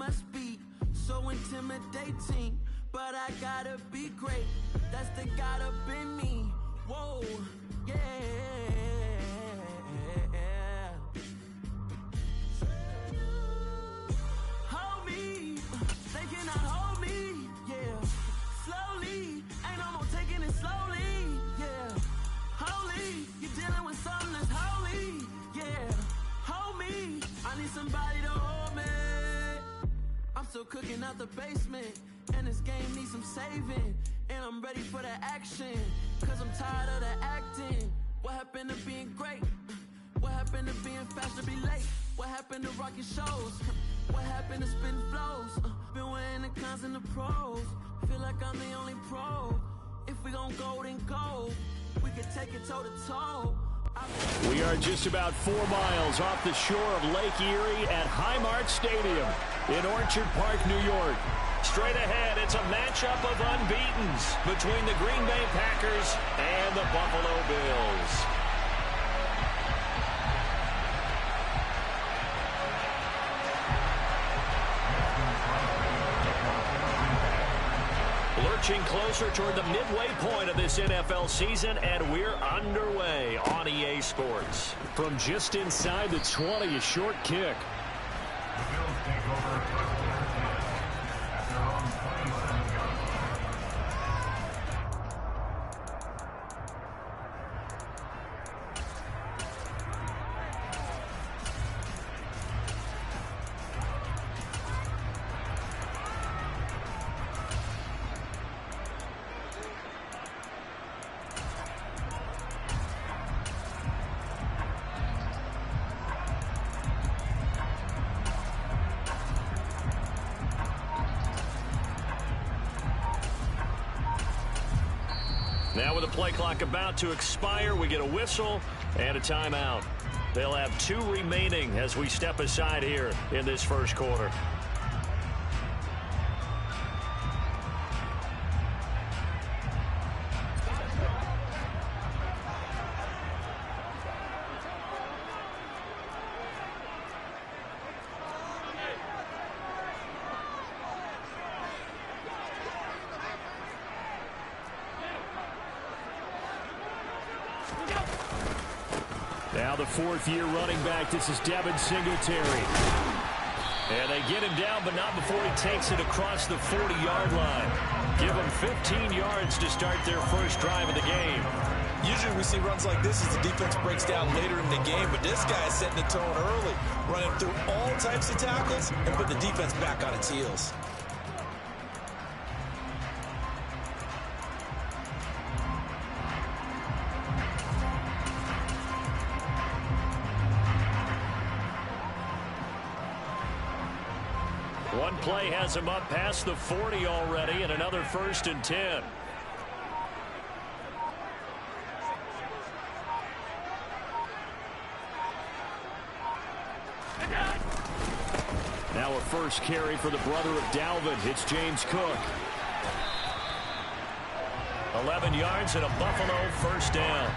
must be so intimidating, but I gotta be great. That's the God up in me. Whoa, yeah. Hold me, they cannot hold me, yeah. Slowly, ain't no more taking it slowly, yeah. Holy, you're dealing with something that's holy, yeah. Hold me, I need somebody to hold me. I'm still cooking out the basement, and this game needs some saving. And I'm ready for the action, cause I'm tired of the acting. What happened to being great? What happened to being fast or be late? What happened to rocking shows? What happened to spitting flows? Been wearing the cons and the pros. Feel like I'm the only pro. If we gon' go, then go. We can take it toe to toe. We are just about 4 miles off the shore of Lake Erie at Highmark Stadium in Orchard Park, New York. Straight ahead, it's a matchup of unbeatens between the Green Bay Packers and the Buffalo Bills. Lurching closer toward the midway point of this NFL season, and we're underway on EA Sports. From just inside the 20, a short kick. The Bills take over first and 10 at their own 27-yard line. Now with the play clock about to expire, we get a whistle and a timeout. They'll have 2 remaining as we step aside here in this first quarter. Now the 4th-year running back, this is Devin Singletary. And they get him down, but not before he takes it across the 40-yard line. Give him 15 yards to start their first drive of the game. Usually we see runs like this as the defense breaks down later in the game, but this guy is setting the tone early, running through all types of tackles and put the defense back on its heels. One play has him up past the 40 already, and another 1st and 10. Now a first carry for the brother of Dalvin. It's James Cook. 11 yards and a Buffalo first down.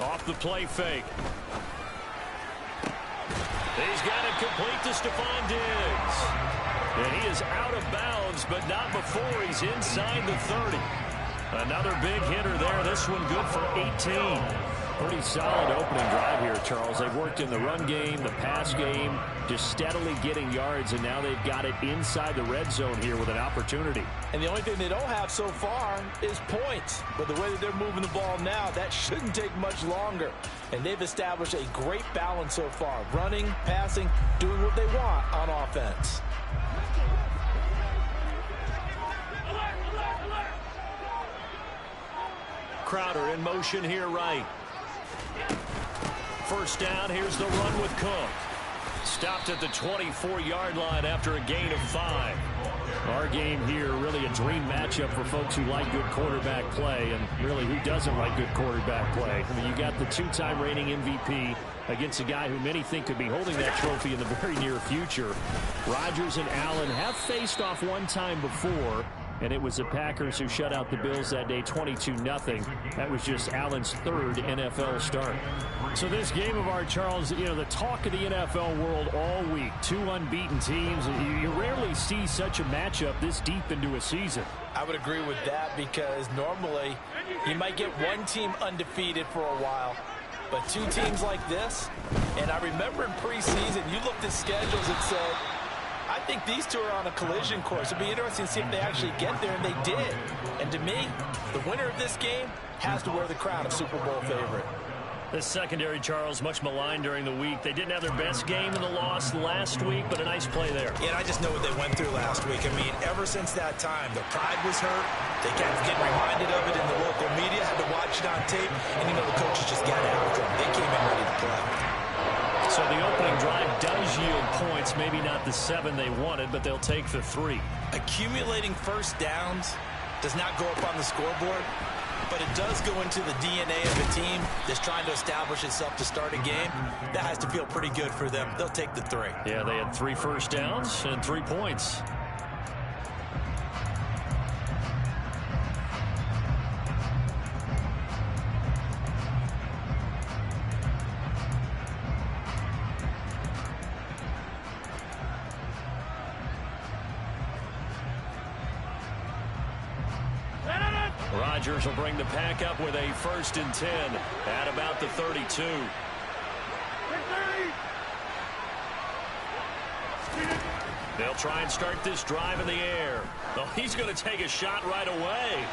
Off the play fake. He's got it complete to Stephon Diggs. And he is out of bounds, but not before he's inside the 30. Another big hitter there. This one good for 18. Pretty solid opening drive here, Charles. They've worked in the run game, the pass game, just steadily getting yards, and now they've got it inside the red zone here with an opportunity. And the only thing they don't have so far is points. But the way that they're moving the ball now, that shouldn't take much longer. And they've established a great balance so far. Running, passing, doing what they want on offense. Crowder in motion here right. First down, here's the run with Cook. Stopped at the 24-yard line after a gain of 5. Our game here, really a dream matchup for folks who like good quarterback play, and really who doesn't like good quarterback play. I mean, you got the 2-time reigning MVP against a guy who many think could be holding that trophy in the very near future. Rodgers and Allen have faced off one time before, and it was the Packers who shut out the Bills that day 22-0. That was just Allen's third NFL start. So this game of ours, Charles, you know, the talk of the NFL world all week. Two unbeaten teams. You rarely see such a matchup this deep into a season. I would agree with that because normally you might get one team undefeated for a while. But two teams like this, and I remember in preseason, you looked at schedules and said, I think these two are on a collision course. It'd be interesting to see if they actually get there, and they did. And to me, the winner of this game has to wear the crown of Super Bowl favorite. This secondary, Charles, much maligned during the week. They didn't have their best game in the loss last week, but a nice play there. Yeah, and I just know what they went through last week. I mean, ever since that time, their pride was hurt. They kept getting reminded of it in the local media, had to watch it on tape, and, you know, the coaches just got after them. They came in ready to play. So the opening drive does yield points, maybe not the 7 they wanted, but they'll take the 3. Accumulating first downs does not go up on the scoreboard, but it does go into the DNA of a team that's trying to establish itself to start a game. That has to feel pretty good for them. They'll take the 3. Yeah, they had 3 first downs and 3 points. Rodgers will bring the pack up with a 1st and 10 at about the 32. They'll try and start this drive in the air. Oh, he's going to take a shot right away.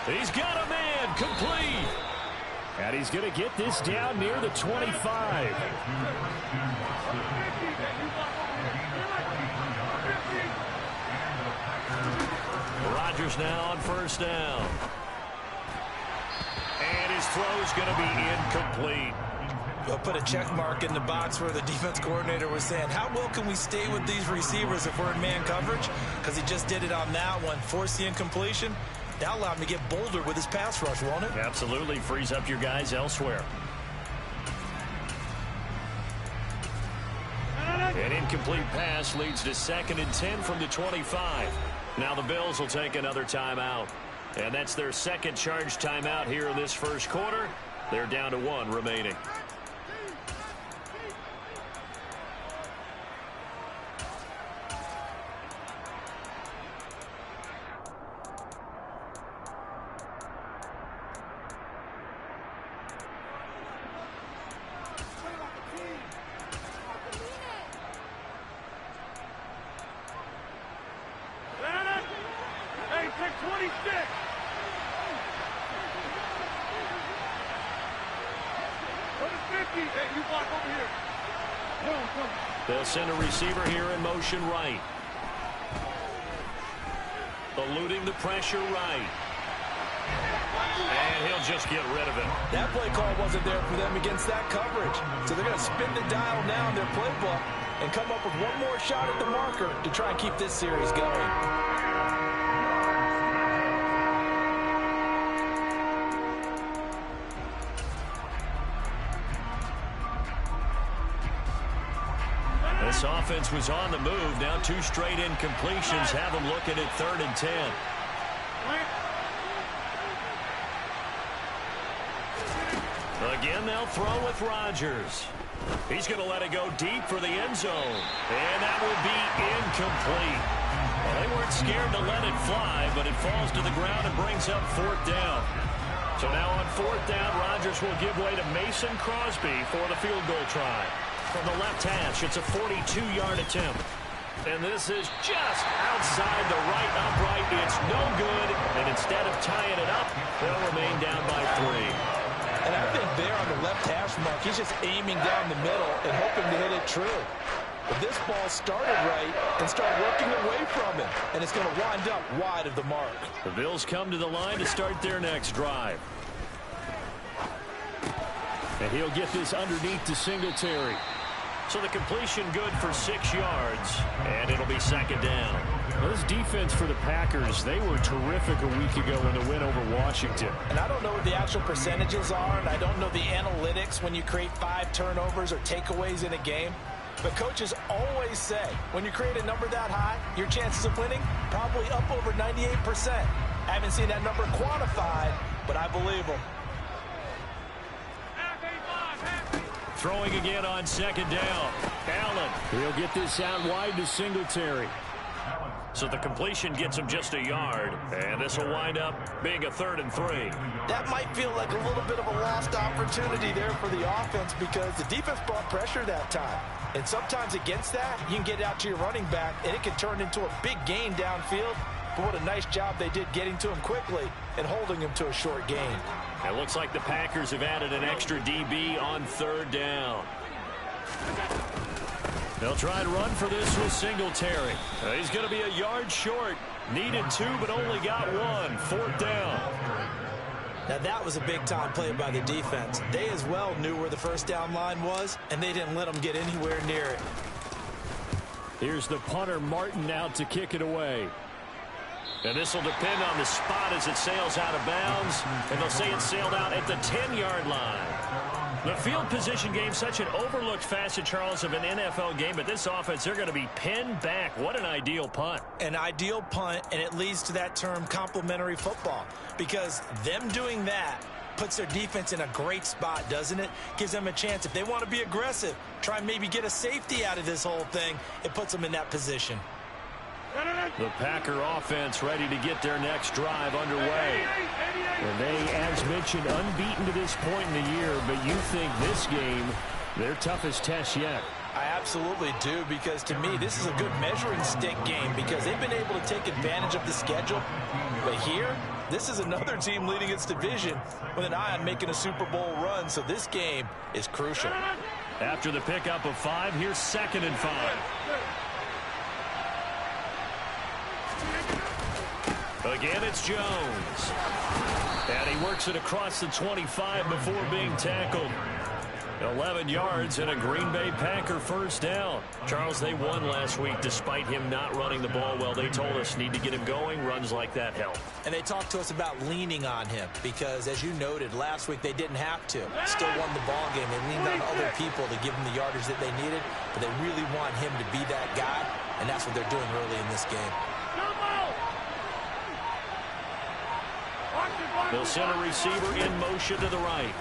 He's got a man complete. And he's going to get this down near the 25. Rodgers now on 1st down. And his throw is going to be incomplete. We'll put a check mark in the box where the defense coordinator was saying, how well can we stay with these receivers if we're in man coverage? Because he just did it on that one, forced the incompletion. That'll allow him to get bolder with his pass rush, won't it? Absolutely. Frees up your guys elsewhere. An incomplete pass leads to 2nd and 10 from the 25. Now the Bills will take another timeout. And that's their 2nd charge timeout here in this 1st quarter. They're down to 1 remaining. They'll send a receiver here in motion right. Eluding the pressure right. And he'll just get rid of it. That play call wasn't there for them against that coverage. So they're going to spin the dial now in their playbook and come up with one more shot at the marker to try and keep this series going. This offense was on the move. Now 2 straight incompletions have them looking at 3rd and 10. Again, they'll throw with Rodgers. He's going to let it go deep for the end zone. And that will be incomplete. Well, they weren't scared to let it fly, but it falls to the ground and brings up 4th down. So now on 4th down, Rodgers will give way to Mason Crosby for the field goal try. From the left hash, it's a 42-yard attempt. And this is just outside the right upright. It's no good. And instead of tying it up, they'll remain down by 3. And I think there on the left hash mark, he's just aiming down the middle and hoping to hit it true. But this ball started right and started working away from him. And it's going to wind up wide of the mark. The Bills come to the line to start their next drive. And he'll get this underneath to Singletary. So the completion good for 6 yards, and it'll be 2nd down. Well, this defense for the Packers, they were terrific a week ago in the win over Washington. And I don't know what the actual percentages are, and I don't know the analytics when you create 5 turnovers or takeaways in a game. The coaches always say, when you create a number that high, your chances of winning probably up over 98%. I haven't seen that number quantified, but I believe them. Throwing again on second down. Allen. He'll get this out wide to Singletary. So the completion gets him just a yard, and this will wind up being a 3rd and 3. That might feel like a little bit of a lost opportunity there for the offense because the defense brought pressure that time. And sometimes against that, you can get it out to your running back, and it can turn into a big gain downfield. But what a nice job they did getting to him quickly and holding him to a short gain. It looks like the Packers have added an extra DB on 3rd down. They'll try and run for this with Singletary. He's going to be a yard short. Needed 2, but only got 1. 4th down. Now that was a big-time play by the defense. They as well knew where the first down line was, and they didn't let them get anywhere near it. Here's the punter, Martin, out to kick it away. And this will depend on the spot as it sails out of bounds. And they'll say it sailed out at the 10-yard line. The field position game, such an overlooked facet, Charles, of an NFL game. But this offense, they're going to be pinned back. What an ideal punt. An ideal punt, and it leads to that term complementary football. Because them doing that puts their defense in a great spot, doesn't it? Gives them a chance. If they want to be aggressive, try and maybe get a safety out of this whole thing, it puts them in that position. The Packer offense ready to get their next drive underway. And they, as mentioned, unbeaten to this point in the year, but you think this game, their toughest test yet. I absolutely do, because to me, this is a good measuring stick game because they've been able to take advantage of the schedule. But here, this is another team leading its division with an eye on making a Super Bowl run, so this game is crucial. After the pickup of 5, here's 2nd and 5. Again, it's Jones. And he works it across the 25 before being tackled. 11 yards and a Green Bay Packer first down. Charles, they won last week despite him not running the ball well. They told us need to get him going. Runs like that help. And they talked to us about leaning on him because, as you noted, last week they didn't have to. Still won the ball game. They leaned on other people to give them the yardage that they needed, but they really want him to be that guy, and that's what they're doing early in this game. They'll send a receiver in motion to the right.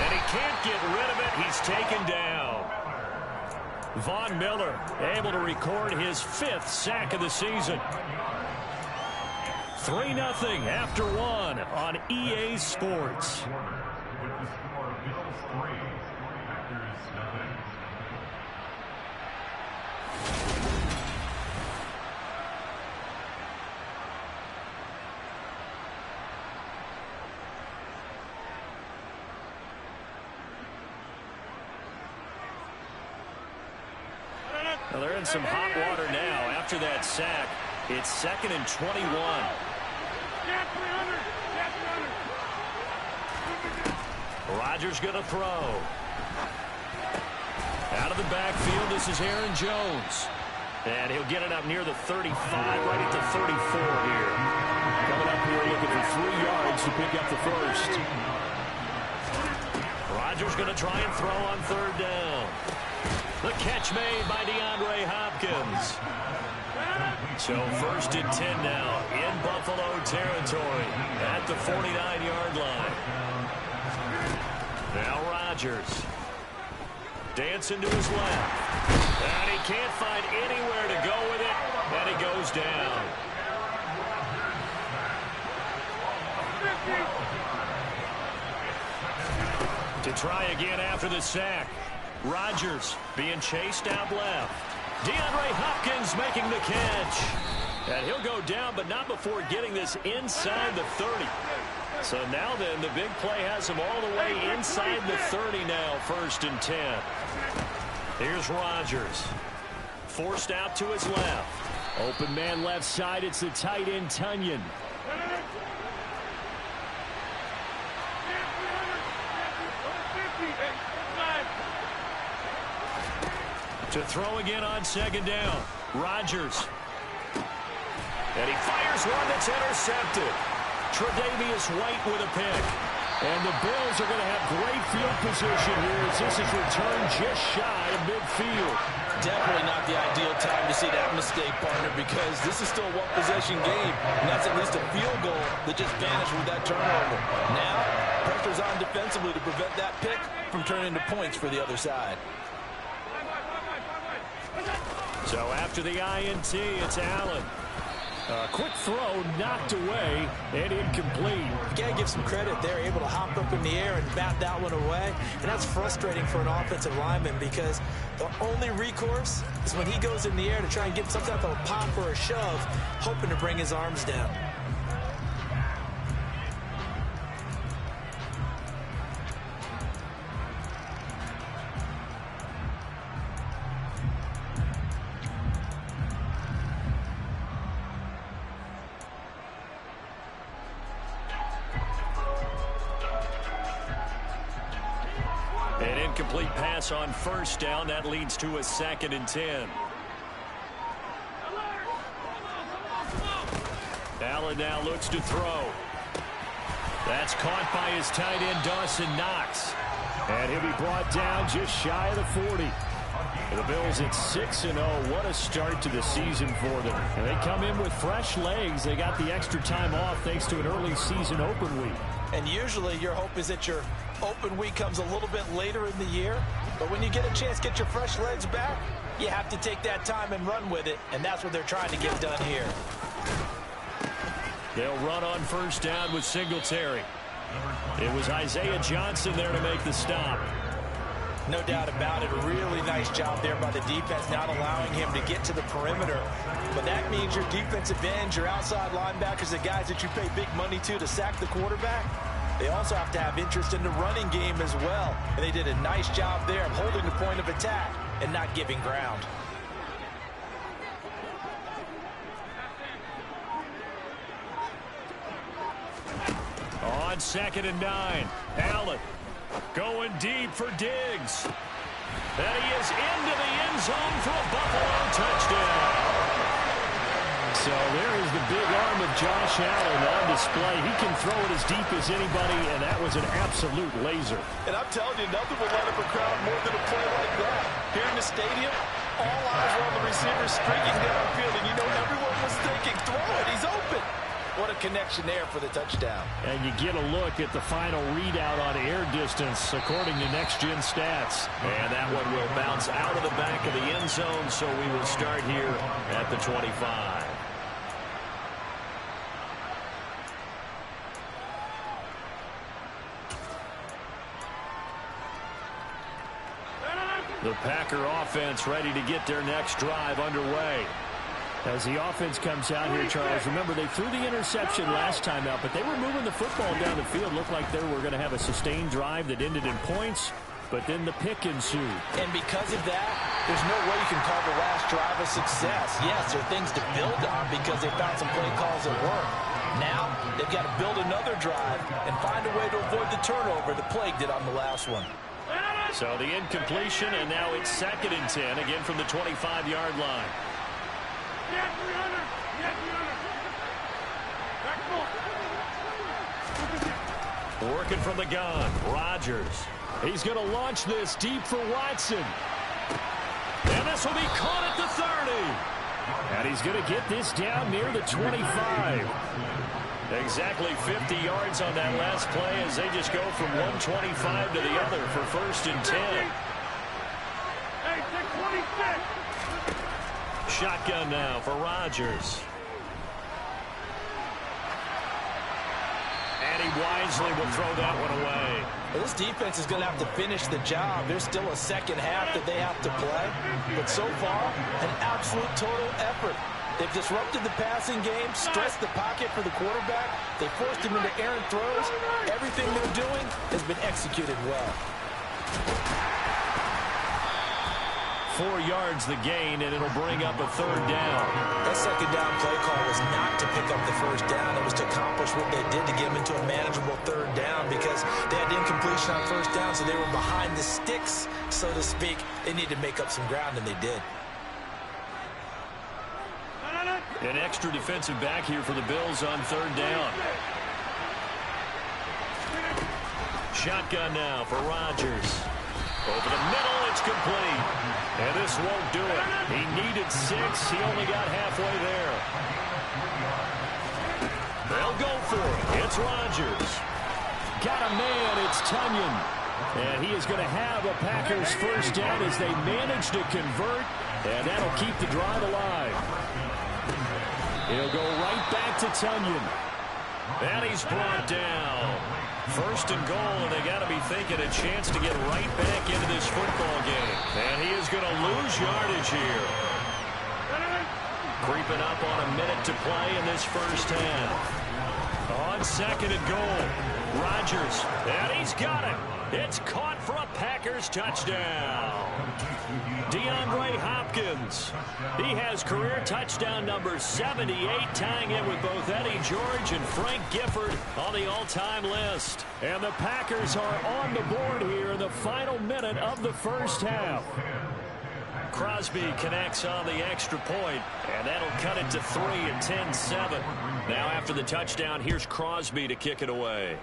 And he can't get rid of it. He's taken down. Von Miller able to record his 5th sack of the season. 3-0 after 1 on EA Sports. Well, they're in some hot water now after that sack. It's 2nd and 21. Rodgers going to throw. Out of the backfield, this is Aaron Jones. And he'll get it up near the 35, right at the 34 here. Coming up here looking for 3 yards to pick up the first. Rodgers going to try and throw on 3rd down. The catch made by DeAndre Hopkins. So 1st and 10 now in Buffalo territory at the 49-yard line. Now Rodgers. Dancing to his left. And he can't find anywhere to go with it. And he goes down. To try again after the sack. Rodgers being chased out left. DeAndre Hopkins making the catch. And he'll go down, but not before getting this inside the 30. So now then, the big play has him all the way inside the 30 now, 1st and 10. Here's Rodgers. Forced out to his left. Open man left side, it's the tight end, Tunyon. To throw again on 2nd down. Rodgers. And he fires one that's intercepted. Tre'Davious White with a pick. And the Bills are going to have great field position here as this is returned just shy of midfield. Definitely not the ideal time to see that mistake, partner, because this is still a one-possession game, and that's at least a field goal that just vanished with that turnover. Now, pressure's on defensively to prevent that pick from turning into points for the other side. So after the INT, it's Allen. A quick throw knocked away and incomplete. You got to give some credit. They're able to hop up in the air and bat that one away. And that's frustrating for an offensive lineman because the only recourse is when he goes in the air to try and get some type of a pop or a shove, hoping to bring his arms down. An incomplete pass on first down. That leads to a 2nd and 10. Allen now looks to throw. That's caught by his tight end, Dawson Knox. And he'll be brought down just shy of the 40. The Bills at 6-0. What a start to the season for them. And they come in with fresh legs. They got the extra time off thanks to an early season open week. And usually your hope is that your open week comes a little bit later in the year. But when you get a chance to get your fresh legs back, you have to take that time and run with it. And that's what they're trying to get done here. They'll run on first down with Singletary. It was Isaiah Johnson there to make the stop. No doubt about it. A really nice job there by the defense, not allowing him to get to the perimeter. But that means your defensive ends, your outside linebackers, the guys that you pay big money to sack the quarterback, they also have to have interest in the running game as well. And they did a nice job there of holding the point of attack and not giving ground. On 2nd and 9, Allen going deep for Diggs. And he is into the end zone for a Buffalo touchdown. So there is the big arm of Josh Allen on display. He can throw it as deep as anybody, and that was an absolute laser. And I'm telling you, nothing will light up a crowd more than a play like that. Here in the stadium, all eyes were on the receiver streaking downfield, and you know everyone was thinking, throw it, he's open. What a connection there for the touchdown. And you get a look at the final readout on air distance, according to Next Gen Stats. And that one will bounce out of the back of the end zone, so we will start here at the 25. The Packer offense ready to get their next drive underway. As the offense comes out here, Charles, remember they threw the interception last time out, but they were moving the football down the field. Looked like they were going to have a sustained drive that ended in points, but then the pick ensued. And because of that, there's no way you can call the last drive a success. Yes, there are things to build on because they found some play calls that work. Now, they've got to build another drive and find a way to avoid the turnover that plagued it on the last one. So the incompletion, and now it's 2nd and 10, again from the 25-yard line. Working from the gun, Rodgers. He's going to launch this deep for Watson. And this will be caught at the 30. And he's going to get this down near the 25. Exactly 50 yards on that last play as they just go from 125 to the other for 1st and 10. Shotgun now for Rodgers. And he wisely will throw that one away. Well, this defense is going to have to finish the job. There's still a second half that they have to play. But so far, an absolute total effort. They've disrupted the passing game, stressed the pocket for the quarterback. They forced him into errant throws. Everything they're doing has been executed well. 4 yards the gain, and it'll bring up a 3rd down. That second down play call was not to pick up the first down. It was to accomplish what they did to get them into a manageable 3rd down because they had incompletion on first down, so they were behind the sticks, so to speak. They needed to make up some ground, and they did. An extra defensive back here for the Bills on 3rd down. shotgun now for Rodgers. Over the middle, it's complete. And this won't do it. He needed 6. He only got halfway there. They'll go for it. It's Rodgers. Got a man. It's Tonyan. And he is going to have a Packers first down as they manage to convert. And that'll keep the drive alive. He'll go right back to Tonyan. And he's brought down. First and goal, and they got to be thinking a chance to get right back into this football game. And he is going to lose yardage here. Creeping up on a minute to play in this first half. On second and goal, Rodgers, and he's got it. It's caught for a Packers touchdown. DeAndre Hopkins. He has career touchdown number 78, tying it with both Eddie George and Frank Gifford on the all-time list. And the Packers are on the board here in the final minute of the first half. Crosby connects on the extra point, and that'll cut it to 3 and 10-7. Now after the touchdown, here's Crosby to kick it away.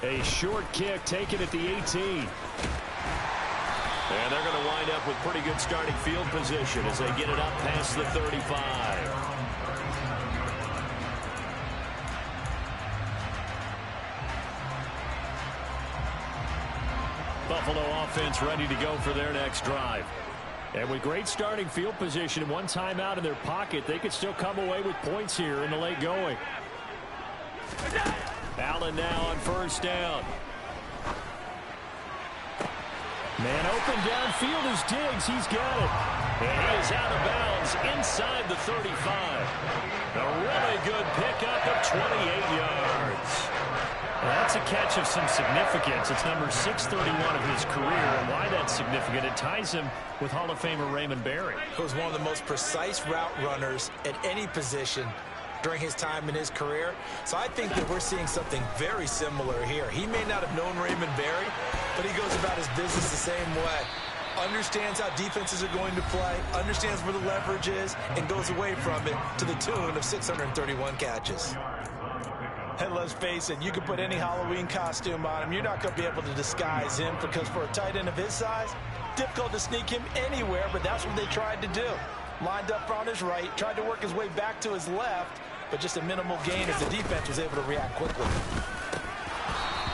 A short kick taken at the 18. And they're going to wind up with pretty good starting field position as they get it up past the 35. Buffalo offense ready to go for their next drive. And with great starting field position and one timeout in their pocket, they could still come away with points here in the late going. Allen now on first down. Man open downfield is Diggs. He's got it. And he is out of bounds inside the 35. A really good pickup of 28 yards. Well, that's a catch of some significance. It's number 631 of his career. And why that's significant, it ties him with Hall of Famer Raymond Berry. He was one of the most precise route runners at any position during his time in his career. So I think that we're seeing something very similar here. He may not have known Raymond Berry, but he goes about his business the same way. Understands how defenses are going to play, understands where the leverage is, and goes away from it to the tune of 631 catches. And let's face it, you can put any Halloween costume on him. You're not going to be able to disguise him, because for a tight end of his size, difficult to sneak him anywhere, but that's what they tried to do. Lined up on his right, tried to work his way back to his left, but just a minimal gain as the defense was able to react quickly.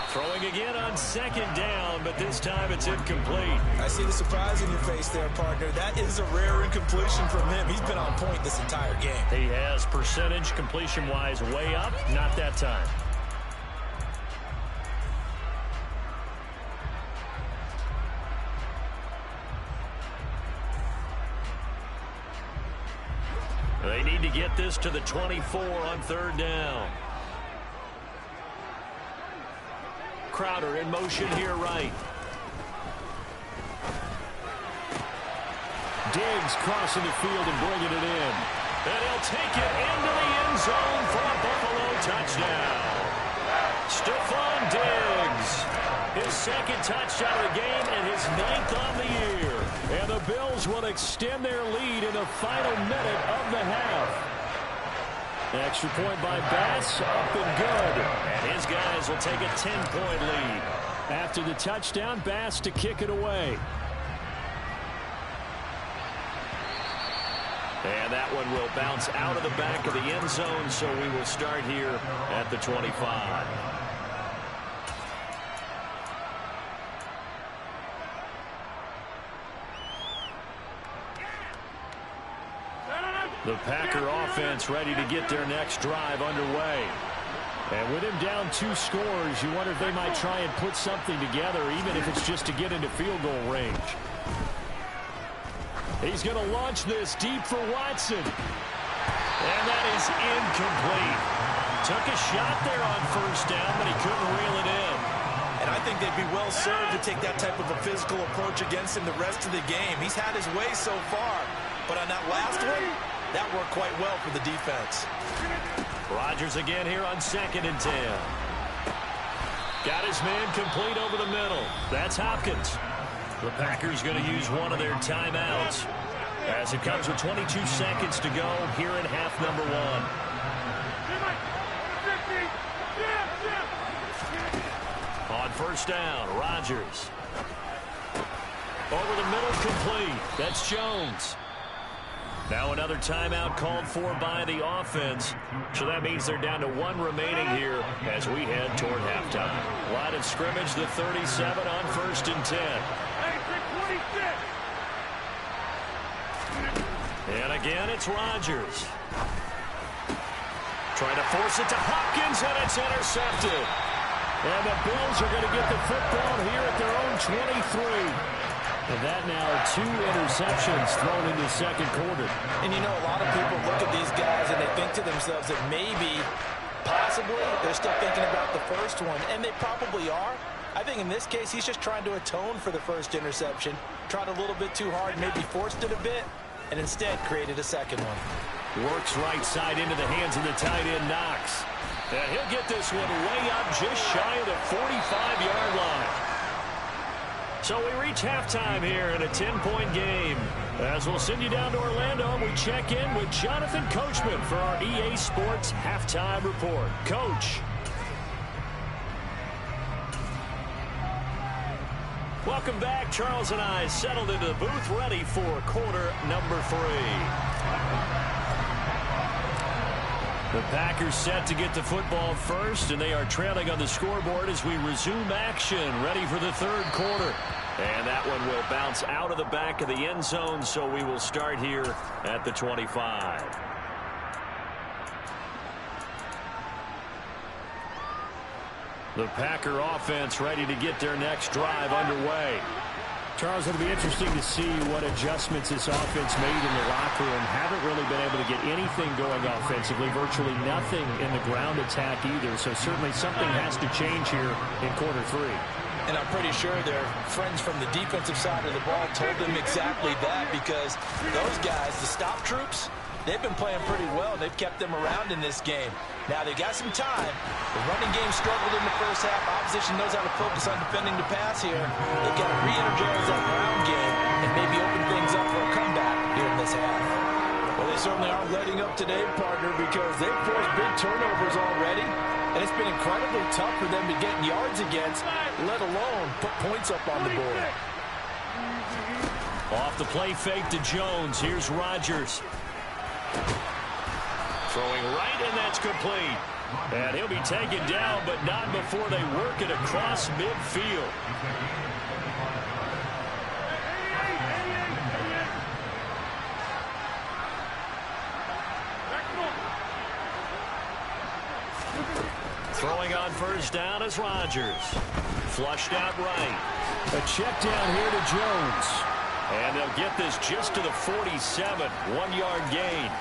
Throwing again on second down, but this time it's incomplete. I see the surprise in your face there, partner. That is a rare incompletion from him. He's been on point this entire game. He has percentage completion-wise way up, not that time. They need to get this to the 24 on third down. Crowder in motion here right. Diggs crossing the field and bringing it in. And he'll take it into the end zone for a Buffalo touchdown. Stephon Diggs, his second touchdown of the game and his 9th on the year. And the Bills will extend their lead in the final minute of the half. Extra point by Bass, up and good. And his guys will take a 10-point lead. After the touchdown, Bass to kick it away. And that one will bounce out of the back of the end zone, so we will start here at the 25. The Packer offense ready to get their next drive underway. And with him down 2 scores, you wonder if they might try and put something together, even if it's just to get into field goal range. He's going to launch this deep for Watson. And that is incomplete. Took a shot there on first down, but he couldn't reel it in. And I think they'd be well served to take that type of a physical approach against him the rest of the game. He's had his way so far, but on that last one, that worked quite well for the defense. Rodgers again here on 2nd and 10. Got his man complete over the middle. That's Hopkins. The Packers going to use one of their timeouts as it comes with 22 seconds to go here in half number 1. first down. Rodgers. Over the middle, complete. That's Jones. Now another timeout called for by the offense. So that means they're down to one remaining here as we head toward halftime. Line of scrimmage, the 37 on 1st and 10. And again, it's Rodgers. Trying to force it to Hopkins, and it's intercepted. And the Bills are going to get the football here at their own 23. And that now 2 interceptions thrown in the second quarter. And you know, a lot of people look at these guys and they think to themselves that maybe, possibly, they're still thinking about the first one. And they probably are. I think in this case, he's just trying to atone for the first interception. Tried a little bit too hard, maybe forced it a bit, and instead created a second one. Works right side into the hands of the tight end, Knox. And he'll get this one way up just shy of the 45-yard line. So we reach halftime here in a 10-point game. As we'll send you down to Orlando, we check in with Jonathan Coachman for our EA Sports Halftime Report. Coach. Welcome back. Charles and I settled into the booth, ready for quarter number 3. The Packers set to get the football first, and they are trailing on the scoreboard as we resume action, ready for the third quarter. And that one will bounce out of the back of the end zone, so we will start here at the 25. The Packer offense ready to get their next drive underway. Charles, it'll be interesting to see what adjustments this offense made in the locker room. Haven't really been able to get anything going offensively, virtually nothing in the ground attack either. So certainly something has to change here in quarter 3. And I'm pretty sure their friends from the defensive side of the ball told them exactly that, because those guys, the stop troops, they've been playing pretty well. They've kept them around in this game. Now they got some time. The running game struggled in the first half. Opposition knows how to focus on defending the pass here. They've got to re-energize that ground game and maybe open things up for a comeback here in this half. Well, they certainly aren't letting up today, partner, because they've forced big turnovers already. And it's been incredibly tough for them to get yards against, let alone put points up on the board. Off the play fake to Jones. Here's Rodgers. Throwing right, and that's complete. And he'll be taken down, but not before they work it across midfield. Throwing on first down is Rodgers. Flushed out right. A check down here to Jones. And they'll get this just to the 47. 1-yard gain.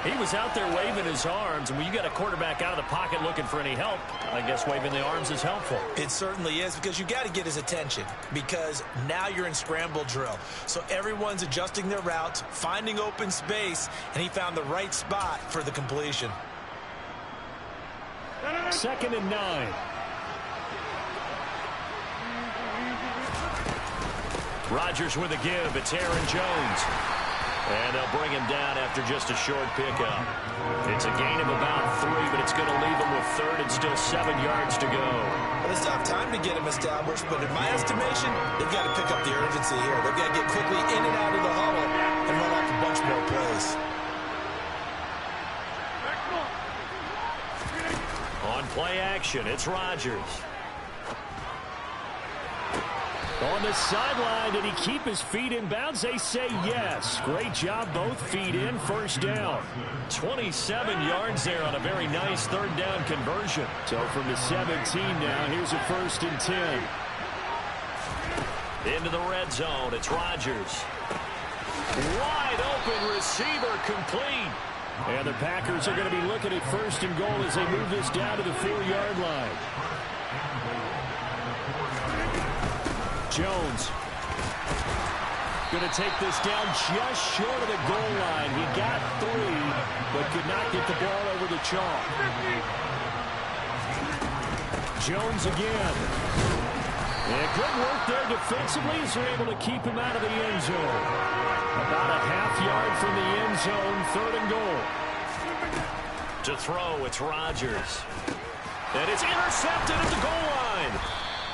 He was out there waving his arms, and when you got a quarterback out of the pocket looking for any help, I guess waving the arms is helpful. It certainly is, because you got to get his attention, because now you're in scramble drill. So everyone's adjusting their routes, finding open space, and he found the right spot for the completion. 2nd and 9. Rodgers with a give. It's Aaron Jones. And they'll bring him down after just a short pickup. It's a gain of about 3, but it's going to leave him with 3rd and still 7 yards to go. Well, they still have time to get him established, but in my estimation, they've got to pick up the urgency here. They've got to get quickly in and out of the huddle and run off a bunch more plays. On play action, it's Rodgers. On the sideline, did he keep his feet in bounds? They say yes. Great job, both feet in, first down. 27 yards there on a very nice 3rd down conversion. So from the 17 now, here's a 1st and 10. Into the red zone, it's Rodgers. Wide open receiver, complete. And the Packers are going to be looking at 1st and goal as they move this down to the 4-yard line. Jones going to take this down just short of the goal line. He got 3, but could not get the ball over the chalk. Jones again. And good work there defensively as they're able to keep him out of the end zone. About a half-yard from the end zone, 3rd and goal. To throw, it's Rodgers. And it's intercepted at the goal line.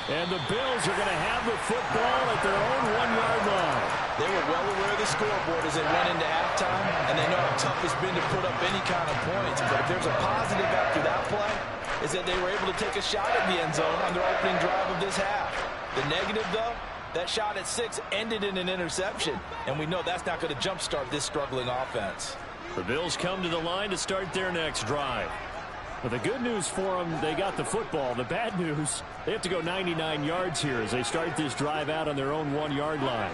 And the Bills are going to have the football at their own 1-yard line. They were well aware of the scoreboard as they went into halftime, and they know how tough it's been to put up any kind of points. But if there's a positive after that play, is that they were able to take a shot at the end zone on their opening drive of this half. The negative, though, that shot at 6 ended in an interception, and we know that's not going to jumpstart this struggling offense. The Bills come to the line to start their next drive. But the good news for them, they got the football. The bad news, they have to go 99 yards here as they start this drive out on their own 1-yard line.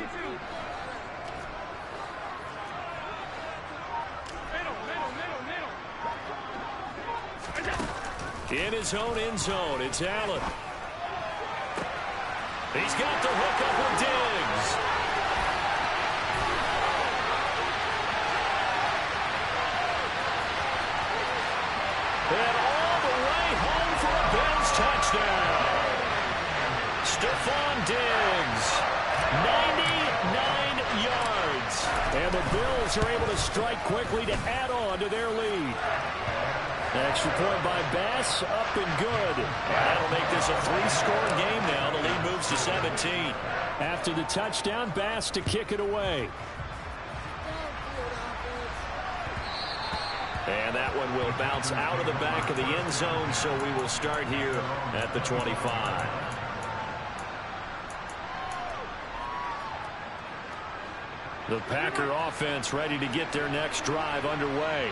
In his own end zone, it's Allen. He's got the hook up with Diggs. And all the way home for a Bills touchdown. Stephon Diggs, 99 yards. And the Bills are able to strike quickly to add on to their lead. Extra point by Bass, up and good. That'll make this a 3-score game now. The lead moves to 17. After the touchdown, Bass to kick it away. And that one will bounce out of the back of the end zone, so we will start here at the 25. The Packer offense ready to get their next drive underway.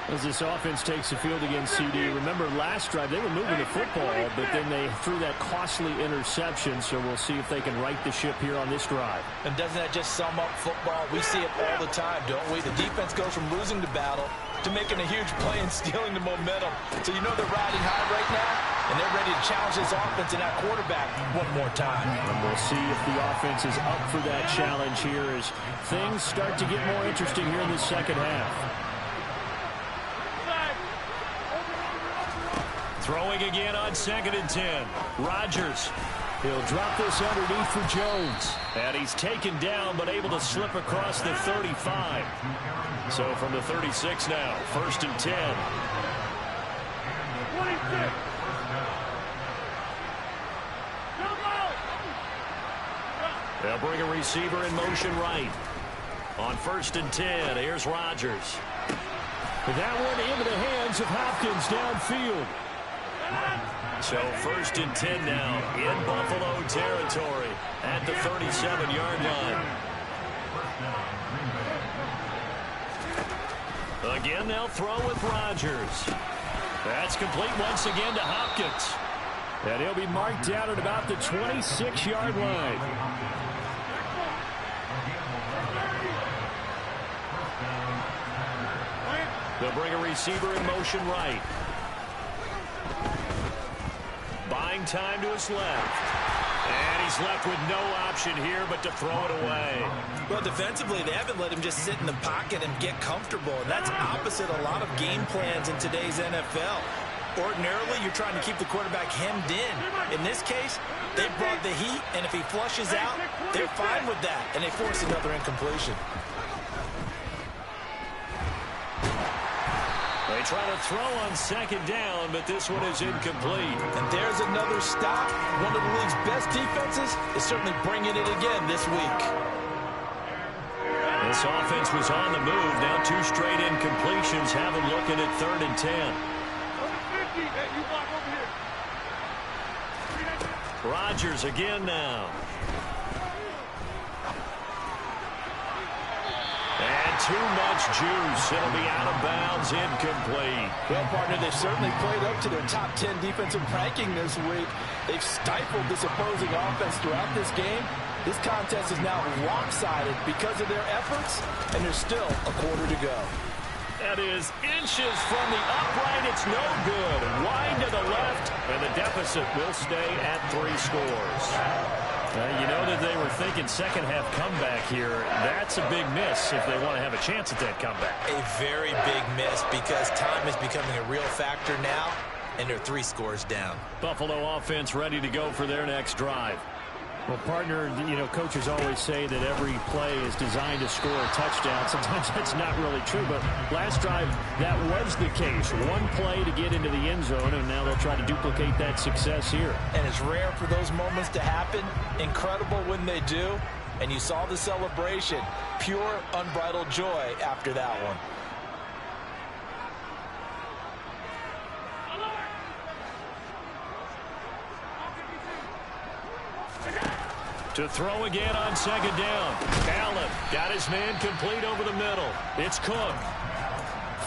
As this offense takes the field against CD, remember last drive they were moving the football, but then they threw that costly interception, so we'll see if they can right the ship here on this drive. And doesn't that just sum up football? We see it all the time, don't we? The defense goes from losing the battle to making a huge play and stealing the momentum. So you know they're riding high right now, and they're ready to challenge this offense and that quarterback one more time. And we'll see if the offense is up for that challenge here as things start to get more interesting here in the second half. Throwing again on 2nd and 10. Rodgers. He'll drop this underneath for Jones. And he's taken down but able to slip across the 35. So from the 36 now, 1st and 10. 26. They'll bring a receiver in motion right. On 1st and 10, here's Rodgers. That one into the hands of Hopkins downfield. So 1st and 10 now in Buffalo territory at the 37-yard line. Again, they'll throw with Rodgers. That's complete once again to Hopkins. And he'll be marked down at about the 26-yard line. They'll bring a receiver in motion right. Buying time to his left. And he's left with no option here but to throw it away. Well, defensively, they haven't let him just sit in the pocket and get comfortable. And that's opposite a lot of game plans in today's NFL. Ordinarily, you're trying to keep the quarterback hemmed in. In this case, they brought the heat, and if he flushes out, they're fine with that, and they force another incompletion. They try to throw on 2nd down, but this one is incomplete. And there's another stop. One of the league's best defenses is certainly bringing it again this week. This offense was on the move. Now 2 straight incompletions. Have them looking at 3rd and 10. Rodgers again now. And too much juice. It'll be out of bounds, incomplete. Well, partner, they've certainly played up to their top 10 defensive ranking this week. They've stifled this opposing offense throughout this game. This contest is now lopsided because of their efforts, and there's still a quarter to go. That is inches from the upright. It's no good. Wide to the left, and the deficit will stay at 3 scores. You know that they were thinking second half comeback here. That's a big miss if they want to have a chance at that comeback. A very big miss because time is becoming a real factor now, and they're 3 scores down. Buffalo offense ready to go for their next drive. Well, partner, coaches always say that every play is designed to score a touchdown. Sometimes that's not really true, but last drive, that was the case. One play to get into the end zone, and now they'll try to duplicate that success here. And it's rare for those moments to happen. Incredible when they do. And you saw the celebration. Pure, unbridled joy after that one. To throw again on second down. Allen got his man complete over the middle. It's Cook.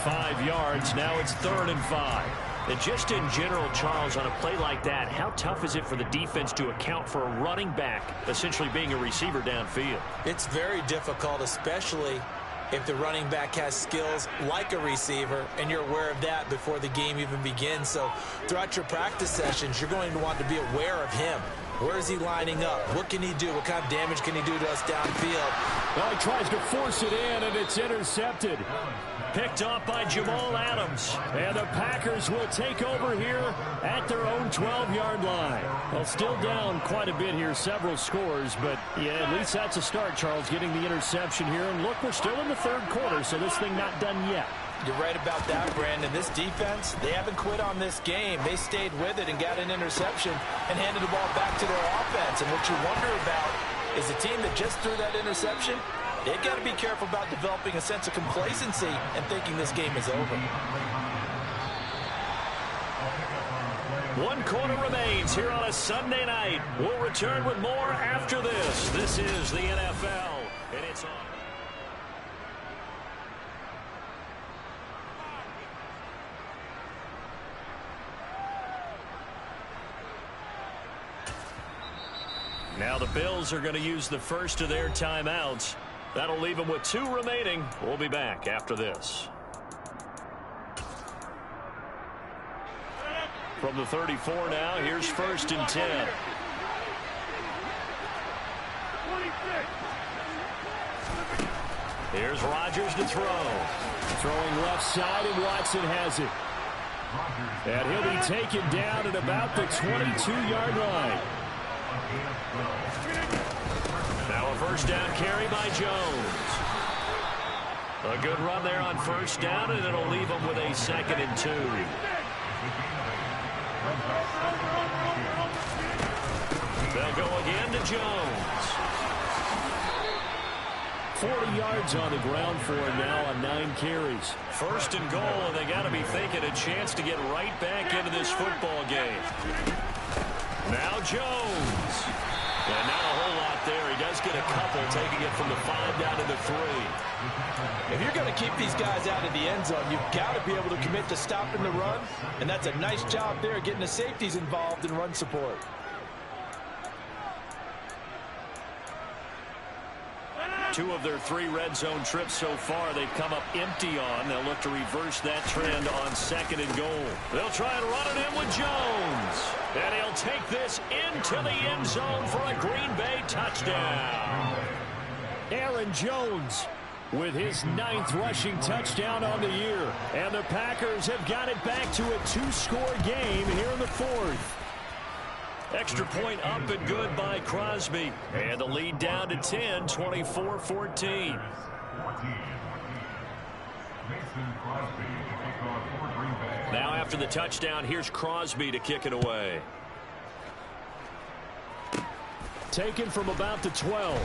5 yards. Now it's 3rd and 5. And just in general, Charles, on a play like that, how tough is it for the defense to account for a running back essentially being a receiver downfield? It's very difficult, especially if the running back has skills like a receiver, and you're aware of that before the game even begins. So throughout your practice sessions, you're going to want to be aware of him. Where is he lining up? What can he do? What kind of damage can he do to us downfield? Well, he tries to force it in, and it's intercepted. Picked off by Jamal Adams. And the Packers will take over here at their own 12-yard line. Well, still down quite a bit here, several scores, but yeah, at least that's a start, Charles, getting the interception here. And look, we're still in the 3rd quarter, so this thing not done yet. You're right about that, Brandon. This defense, they haven't quit on this game. They stayed with it and got an interception and handed the ball back to their offense. And what you wonder about is the team that just threw that interception, they've got to be careful about developing a sense of complacency and thinking this game is over. 1 quarter remains here on a Sunday night. We'll return with more after this. This is the NFL, and it's on. Now the Bills are going to use the first of their timeouts. That'll leave them with 2 remaining. We'll be back after this. From the 34 now, here's 1st and 10. Here's Rodgers to throw. Throwing left side, and Watson has it. And he'll be taken down at about the 22-yard line. Now a 1st down carry by Jones. A good run there on 1st down, and it'll leave them with a 2nd and 2. They'll go again to Jones. 40 yards on the ground for him now on 9 carries. 1st and goal, and they got to be thinking a chance to get right back into this football game. Now Jones. And not a whole lot there. He does get a couple, taking it from the 5 down to the 3. If you're going to keep these guys out of the end zone, you've got to be able to commit to stopping the run. And that's a nice job there, getting the safeties involved in run support. Two of their 3 red zone trips so far they've come up empty on. They'll look to reverse that trend on 2nd and goal. They'll try and run it in with Jones. And he'll take this into the end zone for a Green Bay touchdown. Aaron Jones with his 9th rushing touchdown on the year. And the Packers have got it back to a 2-score game here in the 4th. Extra point up and good by Crosby. And the lead down to 10, 24-14. Now after the touchdown, here's Crosby to kick it away. Taken from about the 12.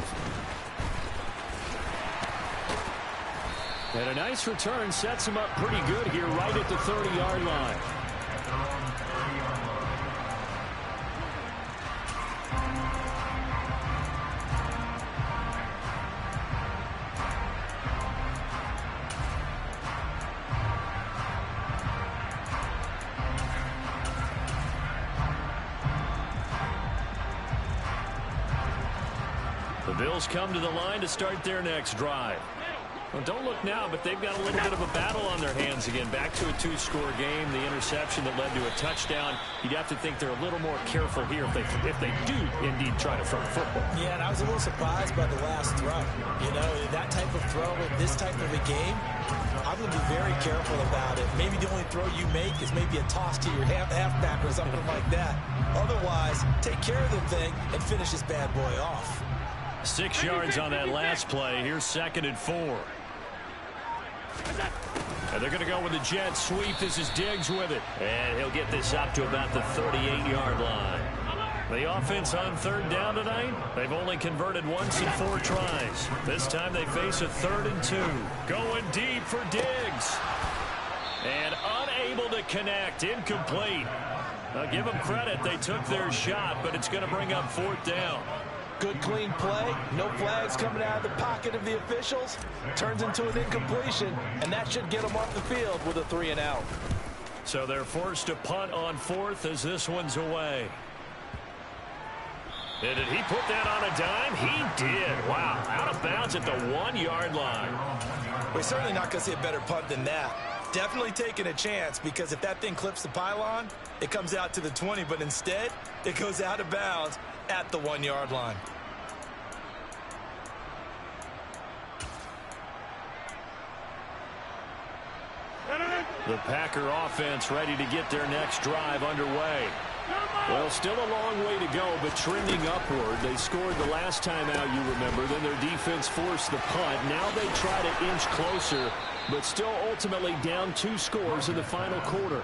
And a nice return sets him up pretty good here right at the 30-yard line. The Bills come to the line to start their next drive. Well, don't look now, but they've got a little bit of a battle on their hands again. Back to a two-score game. The interception that led to a touchdown. You'd have to think they're a little more careful here if they do indeed try to throw the football. Yeah, and I was a little surprised by the last throw. You know, that type of throw in this type of a game, I'm going to be very careful about it. Maybe the only throw you make is maybe a toss to your halfback or something like that. Otherwise, take care of the thing and finish this bad boy off. 6 yards on that last play. Here's 2nd and 4. And they're going to go with the jet sweep. This is Diggs with it. And he'll get this up to about the 38-yard line. The offense on 3rd down tonight, they've only converted once in 4 tries. This time they face a 3rd and 2. Going deep for Diggs. And unable to connect. Incomplete. I'll give them credit. They took their shot, but it's going to bring up 4th down. Good, clean play. No flags coming out of the pocket of the officials. Turns into an incompletion, and that should get them off the field with a 3 and out. So they're forced to punt on 4th as this one's away. And did he put that on a dime? He did. Wow. Out of bounds at the 1-yard line. We're certainly not going to see a better punt than that. Definitely taking a chance, because if that thing clips the pylon, it comes out to the 20, but instead it goes out of bounds at the 1-yard line. The Packer offense ready to get their next drive underway. Well, still a long way to go, but trending upward. They scored the last time out, you remember. Then their defense forced the punt. Now they try to inch closer, but still ultimately down 2 scores in the final quarter.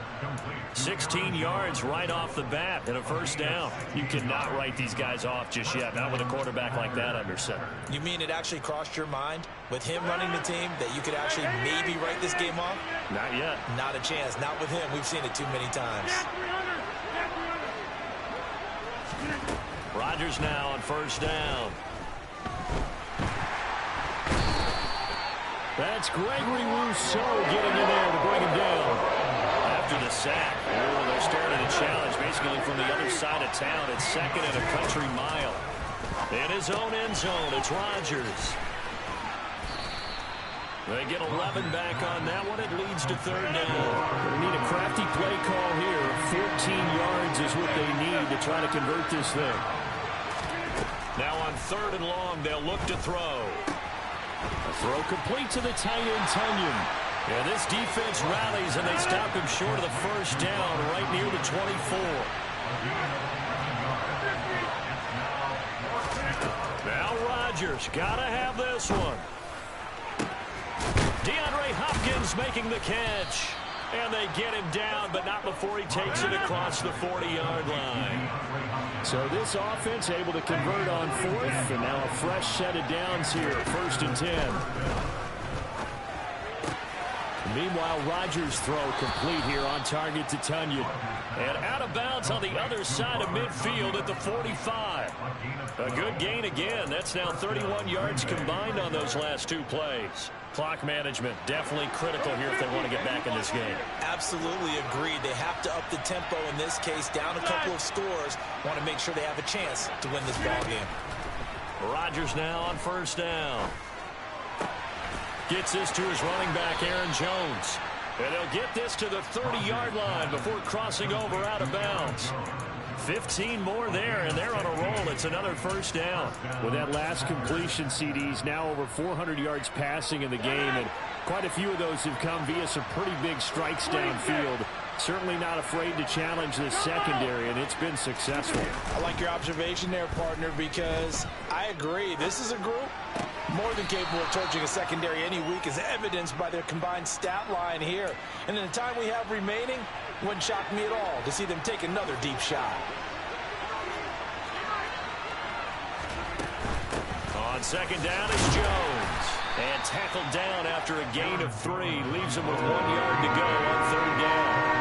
16 yards right off the bat and a 1st down. You cannot write these guys off just yet, not with a quarterback like that under center. You mean it actually crossed your mind with him running the team that you could actually maybe write this game off? Not yet. Not a chance. Not with him. We've seen it too many times. Rodgers now on 1st down. That's Gregory Rousseau getting in there to bring him down. After the sack, they're starting a challenge basically from the other side of town. It's 2nd and a country mile. In his own end zone, it's Rodgers. They get 11 back on that one. It leads to 3rd down. They need a crafty play call here. 14 yards is what they need to try to convert this thing. Now on 3rd and long, they'll look to throw. A throw complete to the tight end, Tunyon. And this defense rallies, and they stop him short of the 1st down right near the 24. Now Rodgers got to have this one. DeAndre Hopkins making the catch. And they get him down, but not before he takes it across the 40-yard line. So this offense able to convert on 4th, and now a fresh set of downs here, 1st and 10. Meanwhile, Rodgers' throw complete here on target to Tunyon. And out of bounds on the other side of midfield at the 45. A good gain again. That's now 31 yards combined on those last 2 plays. Clock management definitely critical here if they want to get back in this game. Absolutely agreed. They have to up the tempo in this case, down a couple of scores. Want to make sure they have a chance to win this ball game. Rodgers now on 1st down. Gets this to his running back, Aaron Jones. And they'll get this to the 30-yard line before crossing over out of bounds. 15 more there, and they're on a roll. It's another 1st down. With that last completion, CD's now over 400 yards passing in the game, and quite a few of those have come via some pretty big strikes downfield. Certainly not afraid to challenge this secondary, and it's been successful. I like your observation there, partner, because I agree. This is a group more than capable of torching a secondary any week, as evidenced by their combined stat line here. And in the time we have remaining, wouldn't shock me at all to see them take another deep shot. On 2nd down is Jones. And tackled down after a gain of 3. Leaves him with 1 yard to go on 3rd down.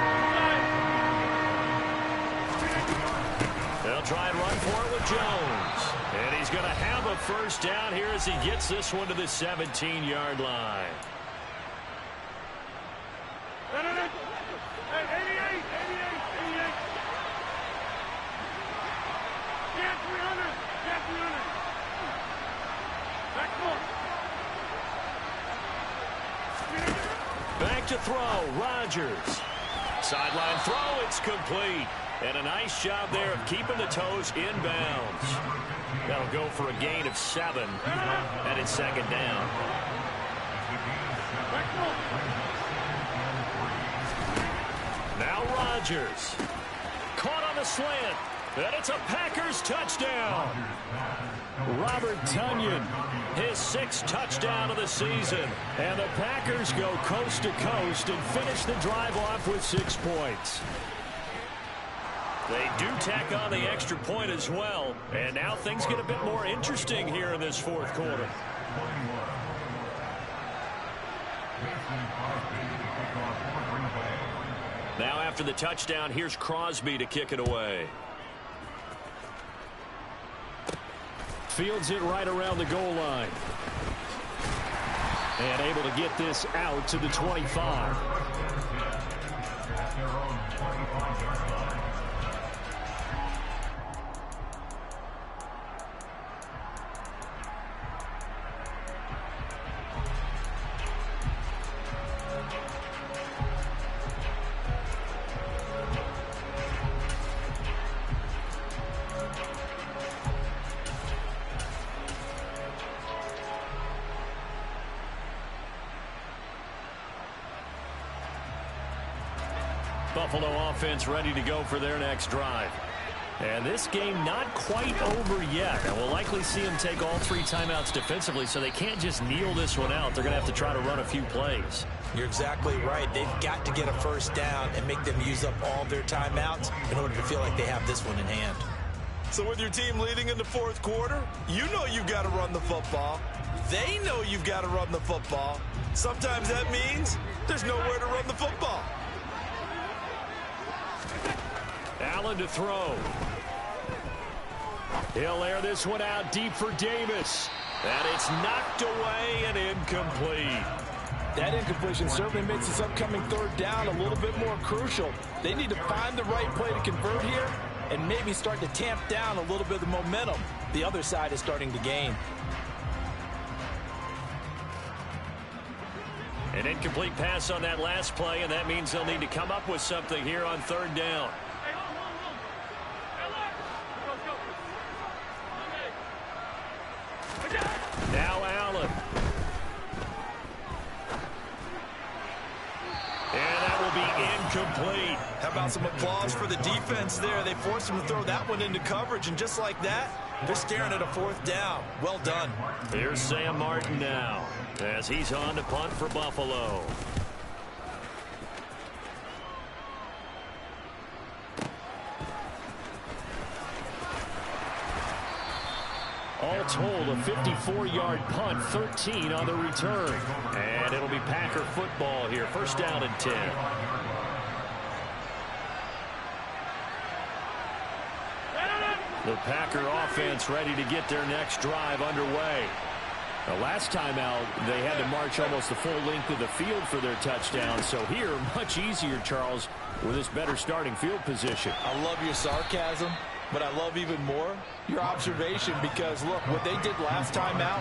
They'll try and run for it with Jones. And he's going to have a 1st down here as he gets this one to the 17-yard line. back to throw. Rodgers. Sideline throw, it's complete. And a nice job there of keeping the toes inbounds. That'll go for a gain of 7. And it's second down. Now Rodgers. Caught on the slant. And it's a Packers touchdown. Robert Tonyan, his 6th touchdown of the season. And the Packers go coast to coast and finish the drive off with 6 points. They do tack on the extra point as well. And now things get a bit more interesting here in this 4th quarter. Now after the touchdown, here's Crosby to kick it away. Fields it right around the goal line. And able to get this out to the 25. Buffalo offense ready to go for their next drive. And this game not quite over yet. And we'll likely see them take all 3 timeouts defensively, so they can't just kneel this one out. They're going to have to try to run a few plays. You're exactly right. They've got to get a first down and make them use up all their timeouts in order to feel like they have this one in hand. So with your team leading in the 4th quarter, you know you've got to run the football. They know you've got to run the football. Sometimes that means there's nowhere to run the football. Allen to throw. He'll air this one out deep for Davis. And it's knocked away and incomplete. That incompletion certainly makes this upcoming 3rd down a little bit more crucial. They need to find the right play to convert here and maybe start to tamp down a little bit of the momentum the other side is starting to gain. An incomplete pass on that last play, and that means they'll need to come up with something here on 3rd down. Now Allen. And that will be incomplete. How about some applause for the defense there? They forced him to throw that one into coverage, and just like that, they're staring at a 4th down. Well done. Here's Sam Martin now as he's on to punt for Buffalo. All told, a 54-yard punt, 13 on the return. And it'll be Packer football here. First down and 10. The Packer offense ready to get their next drive underway. The last time out, they had to march almost the full length of the field for their touchdown. So here, much easier, Charles, with this better starting field position. I love your sarcasm, but I love even more your observation, because, look, what they did last time out,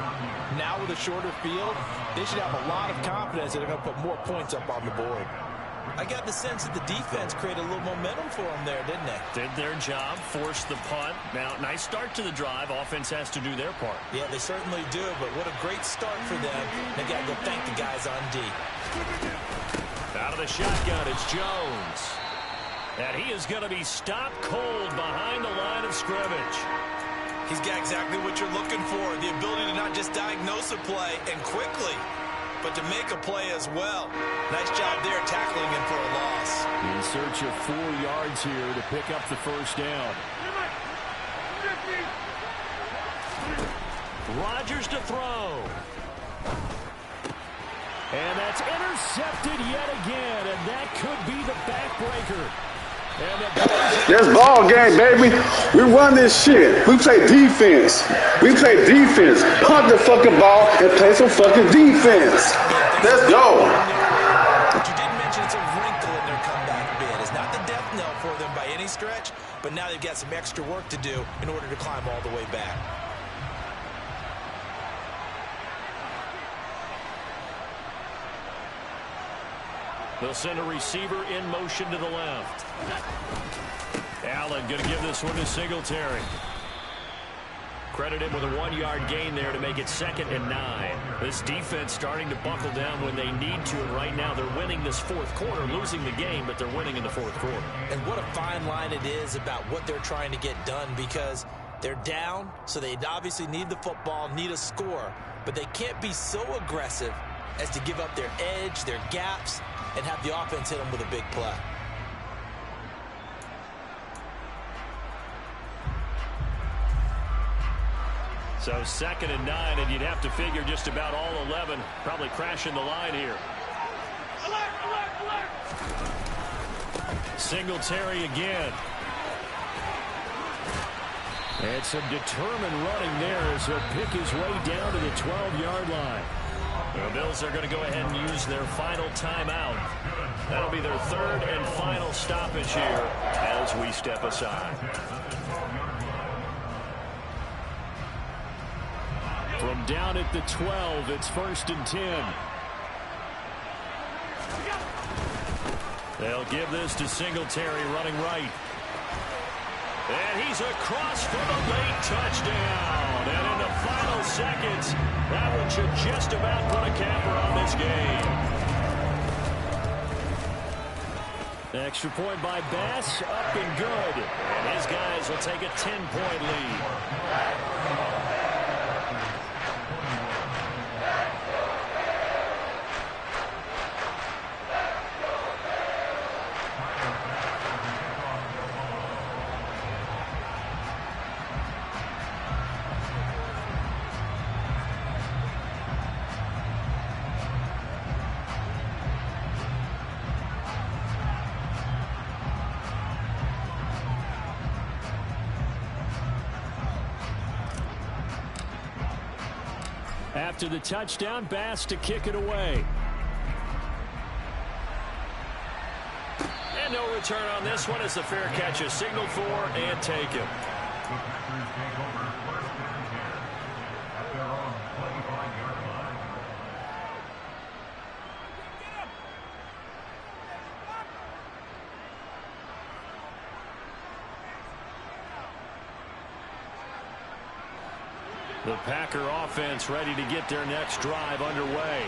now with a shorter field, they should have a lot of confidence that they're going to put more points up on the board. I got the sense that the defense created a little momentum for them there, didn't they? Did their job, forced the punt. Now, nice start to the drive. Offense has to do their part. Yeah, they certainly do, but what a great start for them. They got to go thank the guys on D. Out of the shotgun, it's Jones. And he is going to be stopped cold behind the line of scrimmage. He's got exactly what you're looking for, the ability to not just diagnose a play and quickly, but to make a play as well. Nice job there tackling him for a loss. In search of 4 yards here to pick up the first down. Rodgers to throw. And that's intercepted yet again, and that could be the backbreaker. That's ball game, baby. We run this shit. We play defense. We play defense. Punt the fucking ball and play some fucking defense. Let's go. But you did mention it's a wrinkle in their comeback bid. It's not the death knell for them by any stretch, but now they've got some extra work to do in order to climb all the way back. They'll send a receiver in motion to the left. Allen going to give this one to Singletary. Credit him with a 1-yard gain there to make it 2nd and 9. This defense starting to buckle down when they need to, and right now they're winning this fourth quarter, losing the game, but they're winning in the fourth quarter. And what a fine line it is about what they're trying to get done, because they're down, so they obviously need the football, need a score, but they can't be so aggressive as to give up their edge, their gaps, and have the offense hit them with a big play. So 2nd and 9, and you'd have to figure just about all 11 probably crashing the line here. Alert, alert, alert. Singletary again. And some determined running there as he'll pick his way down to the 12-yard line. The Bills are going to go ahead and use their final timeout. That'll be their 3rd and final stoppage here as we step aside. From down at the 12, it's 1st and 10. They'll give this to Singletary running right. And he's across for the late touchdown. And in the final seconds, that one should just about put a capper on this game. Extra point by Bass, up and good. And his guys will take a 10-point lead. After the touchdown, Bass to kick it away. And no return on this one as the fair catch is signaled for and taken. The Packer offense ready to get their next drive underway.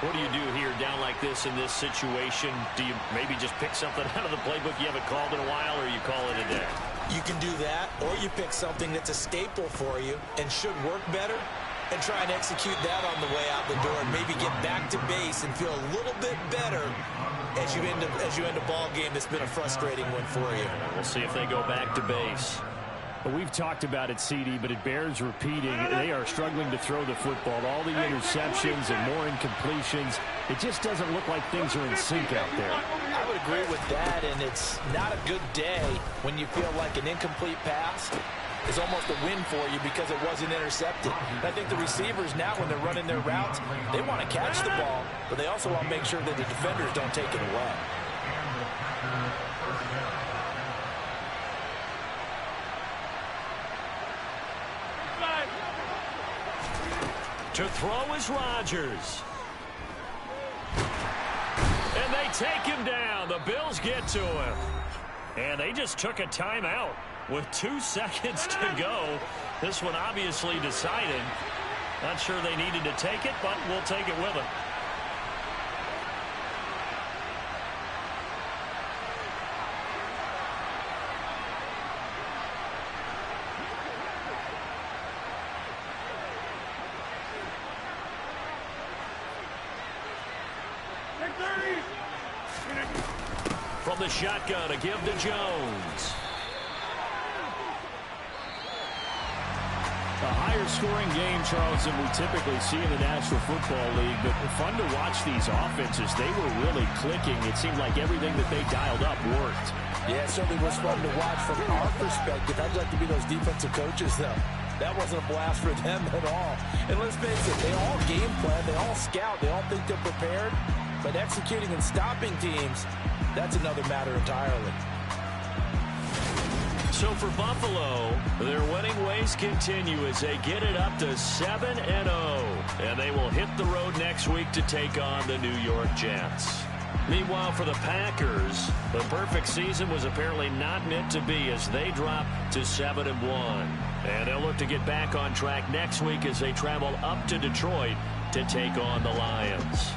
What do you do here down like this in this situation? Do you maybe just pick something out of the playbook you haven't called in a while, or you call it a day? You can do that, or you pick something that's a staple for you and should work better and try and execute that on the way out the door and maybe get back to base and feel a little bit better as you end a ball game that's been a frustrating one for you. We'll see if they go back to base. Well, we've talked about it, CD, but it bears repeating. They are struggling to throw the football. All the interceptions and more incompletions. It just doesn't look like things are in sync out there. I would agree with that, and it's not a good day when you feel like an incomplete pass is almost a win for you because it wasn't intercepted. I think the receivers now, when they're running their routes, they want to catch the ball, but they also want to make sure that the defenders don't take it away. To throw is Rodgers. And they take him down. The Bills get to him. And they just took a timeout with 2 seconds to go. This one obviously decided. Not sure they needed to take it, but we'll take it with them. From the shotgun, a give to Jones. A higher scoring game, Charles, than we typically see in the National Football League, but fun to watch these offenses. They were really clicking. It seemed like everything that they dialed up worked. Yeah, it certainly was fun to watch from our perspective. I'd like to be those defensive coaches, though. That wasn't a blast for them at all. And let's face it, they all game plan, they all scout, they all think they're prepared. But executing and stopping teams, that's another matter entirely. So for Buffalo, their winning ways continue as they get it up to 7-0. And they will hit the road next week to take on the New York Jets. Meanwhile, for the Packers, the perfect season was apparently not meant to be as they drop to 7-1. And they'll look to get back on track next week as they travel up to Detroit to take on the Lions.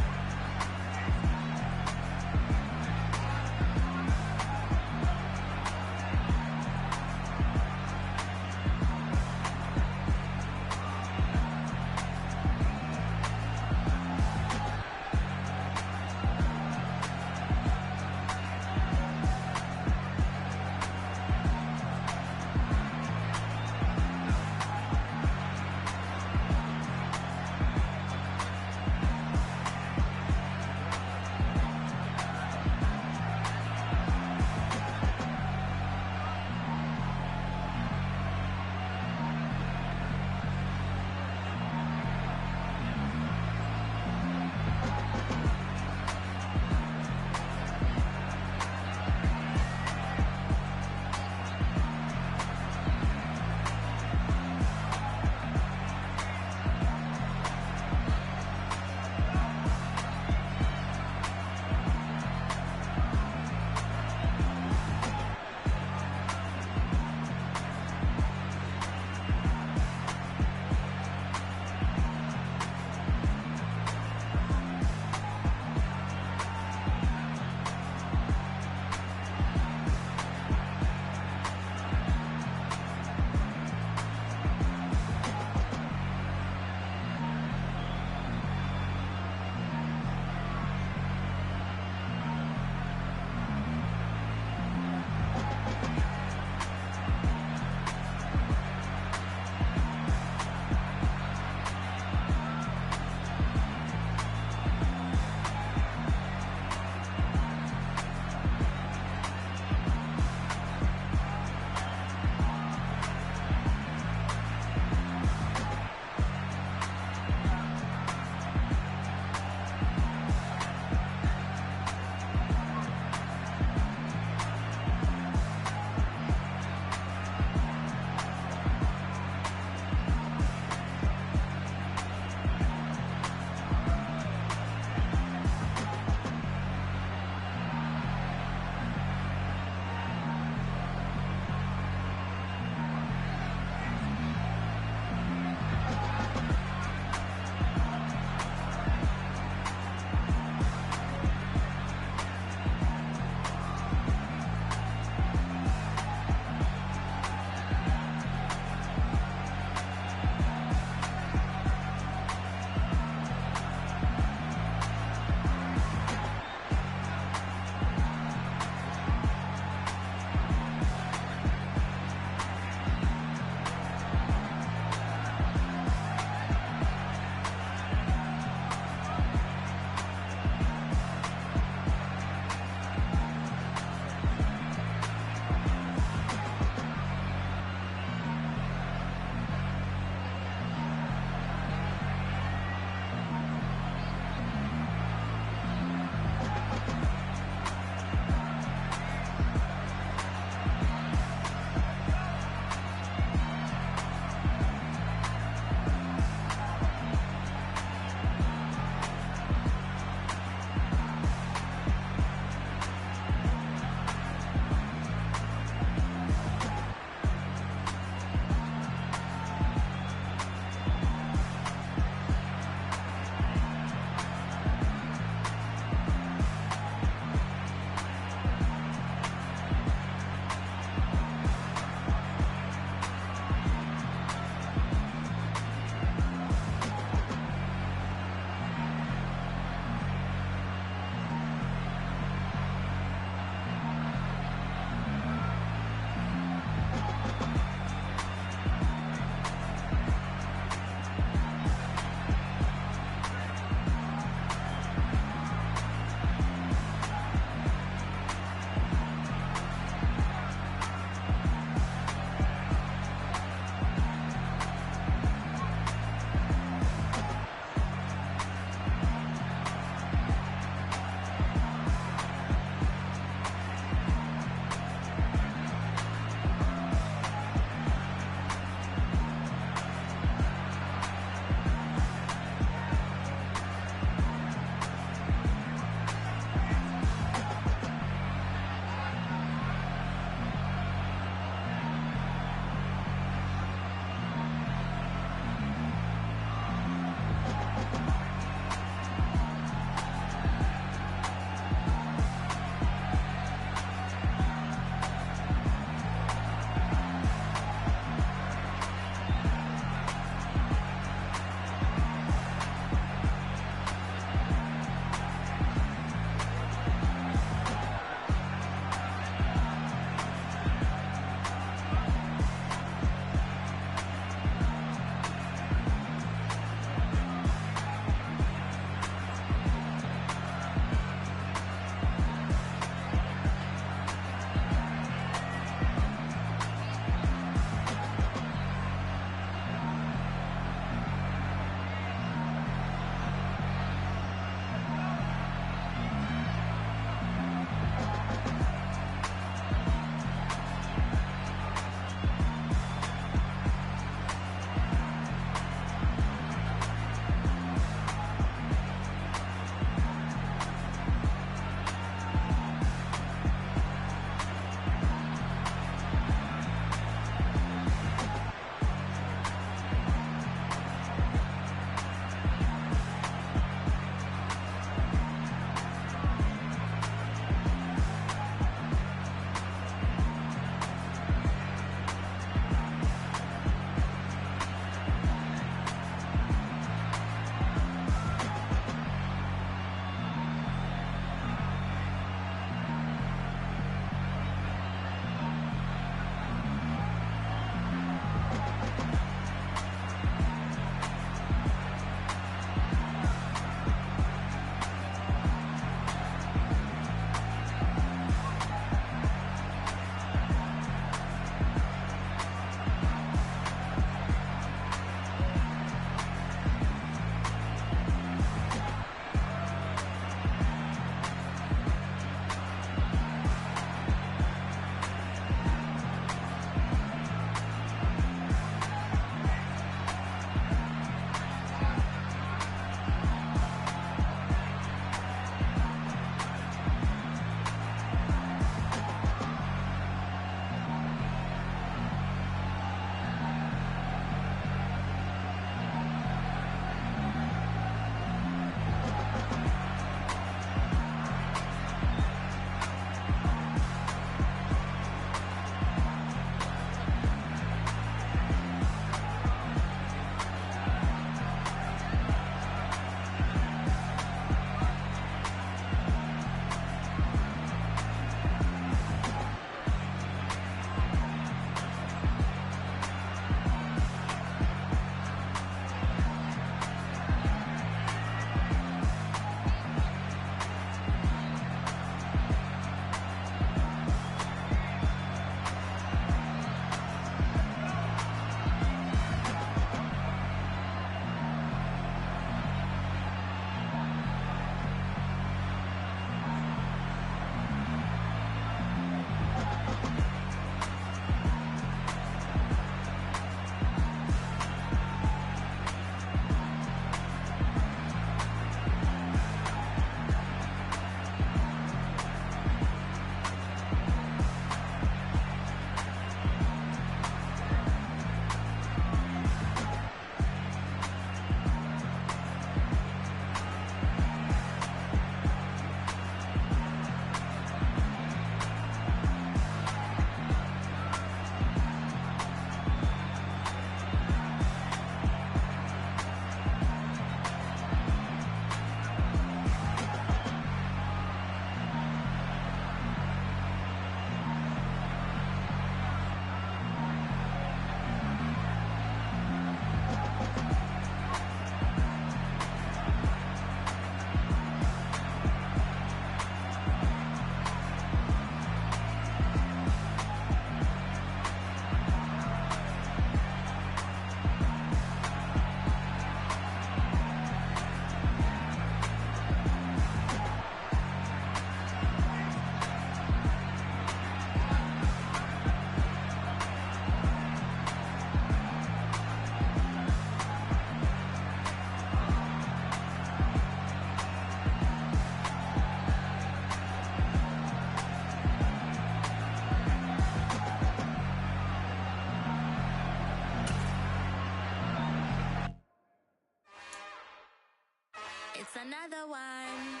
It's another one.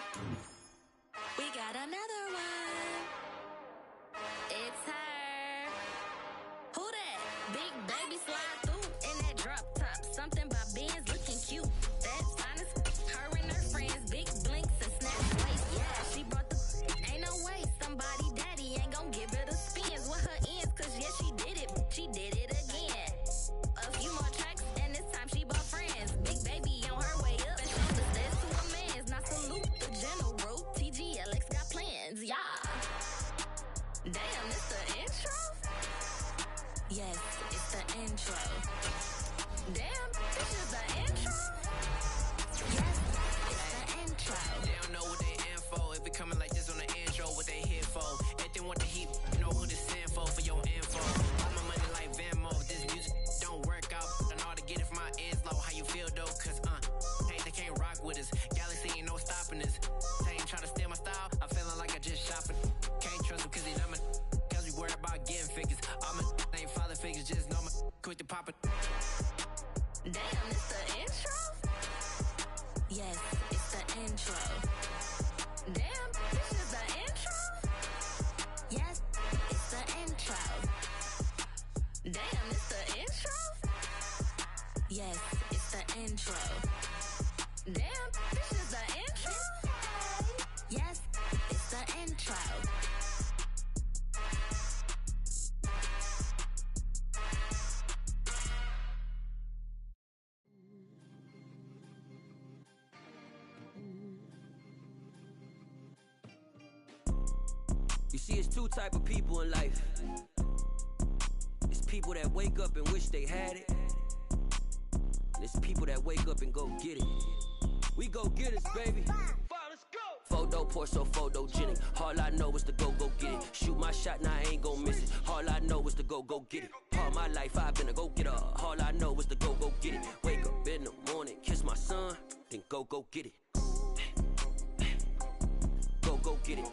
We got another one. It's her. Who that? Big baby slide through in that drop top. Something by Benz looking cute. That's honest. Her and her friends, big blinks and snaps waist. Yeah, she brought the. Ain't no way somebody daddy ain't gon' give her the spins with her ends. Cause yeah, she did it. She did it again. A few more tracks and this time she bought friends. Big baby on her way up and showed the stairs to a man's. Now salute the general. TGLX got plans, yeah. Damn, it's the intro? Yes, it's the intro. Damn, this is the intro? Yes, it's the intro. They don't know what they in for. If it coming like this on the intro, what they here for? If they want the heat, know who to send for your info. All my money like Venmo. This music don't work out. I know how to get it from my ends low. How you feel though? Cause hey, they can't rock with us. Galaxy ain't no stopping us. They ain't trying to steal my style. I'm feeling like I just shopping. Can't trust him cause he not my. Cause we worried about getting figures. All my ain't father figures, just know my quick to pop it. Damn, it's the intro? Yes, it's the intro. Damn, this is the intro? Yes, it's the intro. Damn, it's the intro? Yes, it's the intro. Damn, this is the intro? Yes, it's the intro. You see, it's two type of people in life. It's people that wake up and wish they had it. And it's people that wake up and go get it. We go get it, baby. Photo poor, so photogenic. All I know is to go get it. Shoot my shot, now I ain't gon' miss it. All I know is to go get it. All my life I've been a go-getter. All I know is to go get it. Wake up in the morning, kiss my son, then go get it. Go get it.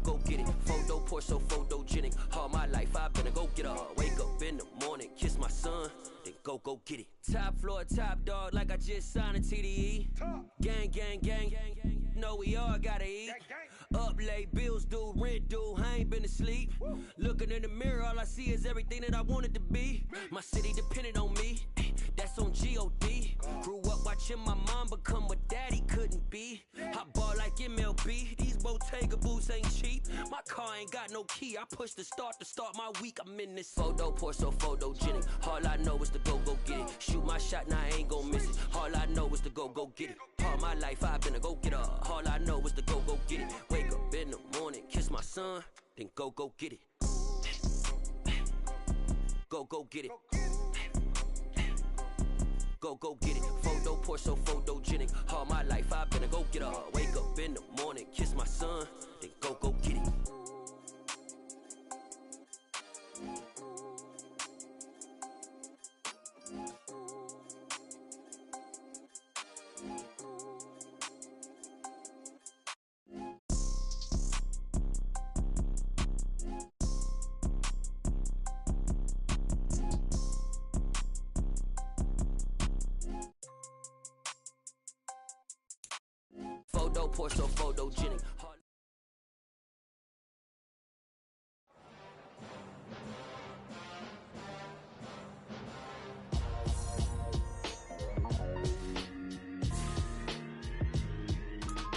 Go get it. Photo poor, so photogenic. All my life I've been a go-getter. Wake up in the morning, kiss my son, then go get it. Top floor, top dog, like I just signed a TDE. Gang, gang, gang. Know we all gotta eat. Up late, bills due, rent due, I ain't been asleep. Looking in the mirror, all I see is everything that I wanted to be. My city depended on me, that's on G.O.D. Grew up watching my mom become what daddy couldn't be. I ball like MLB, these Bottega boots ain't cheap. My car ain't got no key, I push the start to start my week. I'm in this photo poor, so photogenic. All I know is to go get it. Shoot my shot, now I ain't gon' miss it. All I know is to go get it. All my life I've been a go-getter. All I know is to go get it. Wake up in the morning, kiss my son, then go get it. Go get it. Go get it. Photo poor, so photogenic. All my life I've been a go-getter. Wake up in the morning, kiss my son, then go get it. Photo poor, so photogenic.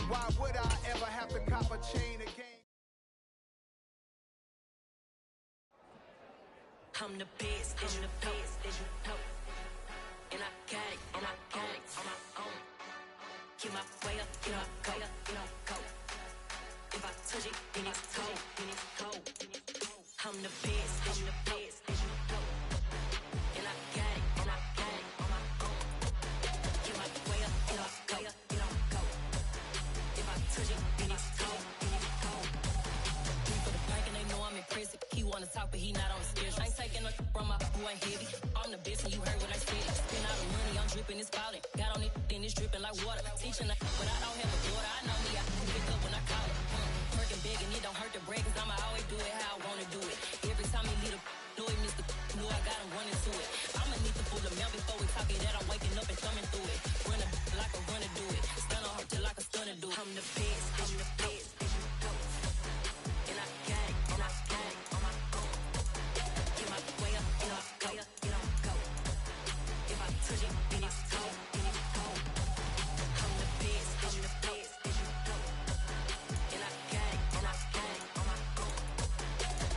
Why would I ever have to cop a chain again? I'm the best, I'm the best, as you know. And I got it on my own. Keep my way up, get my go, go. If I touch it, then it's cold, I'm the best, as you know. And I got it on my own. Keep my way up, get my go. If I touch it, then it's cold, for the park and they know I'm impressive. He wanna talk, but he not on the schedule. I ain't taking no from my boy heavy. I'm the best, and you heard what I said. Spend all the money, I'm dripping, it's falling. Got on it, then it's dripping like water. Teaching but I don't have a daughter. I know me, I can pick up when I call it. Working big and it don't hurt to break, cause I'ma always do it how I wanna do it. Every time he lead a know he missed the know I got him running to it. I'ma need to pull the mail before we talk it that I'm waking up and thumbing through it. Run till I can run and do it. Stun on her till I can stun and do it. I'm the best, I'm the best. And I got it, and I got it on my own. Get my way up, get up, go, get up, go. If I touch it, then it's cold, then it's cold. I'm the best, I'm the best. And I got it, and I got it on my own.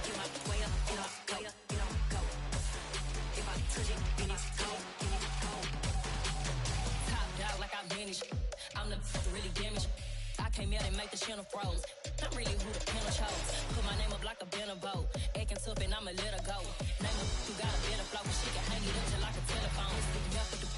Get my way up, get up, go, get up, go. If I touch it, then it's cold, then it's cold. Top dog like I vanished. I'm the really damaged. I came out and make the channel froze. I'm really who the panel chose. Put my name up like a banner boat. Acting tough and I'ma let her go. Name her who got a better flow. She can hang it up just like a telephone. Stick me up with the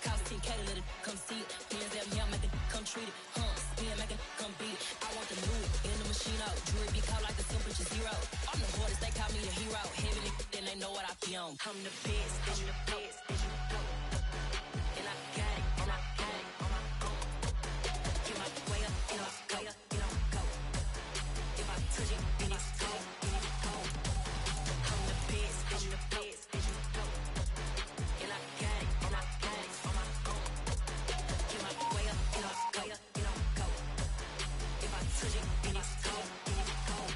cost 10K to let it come see it. Hands at me, I make it come treat it. Spin, make it come beat it. I want the new in the machine out. Jewelry be caught like the temperature zero. I'm the hardest, they call me the hero. Heavy then they know what I be on. I'm the best, I'm the best. And I got it, and I got it on my own. Get my way up, get up, go, get up, go. If I touch it, then it's cold, then it's cold. I'm the best, I'm the best. And I got it, and I got it on my own. Get my way up, get up, go, get up, go. If I touch it, then it's cold, then it's cold.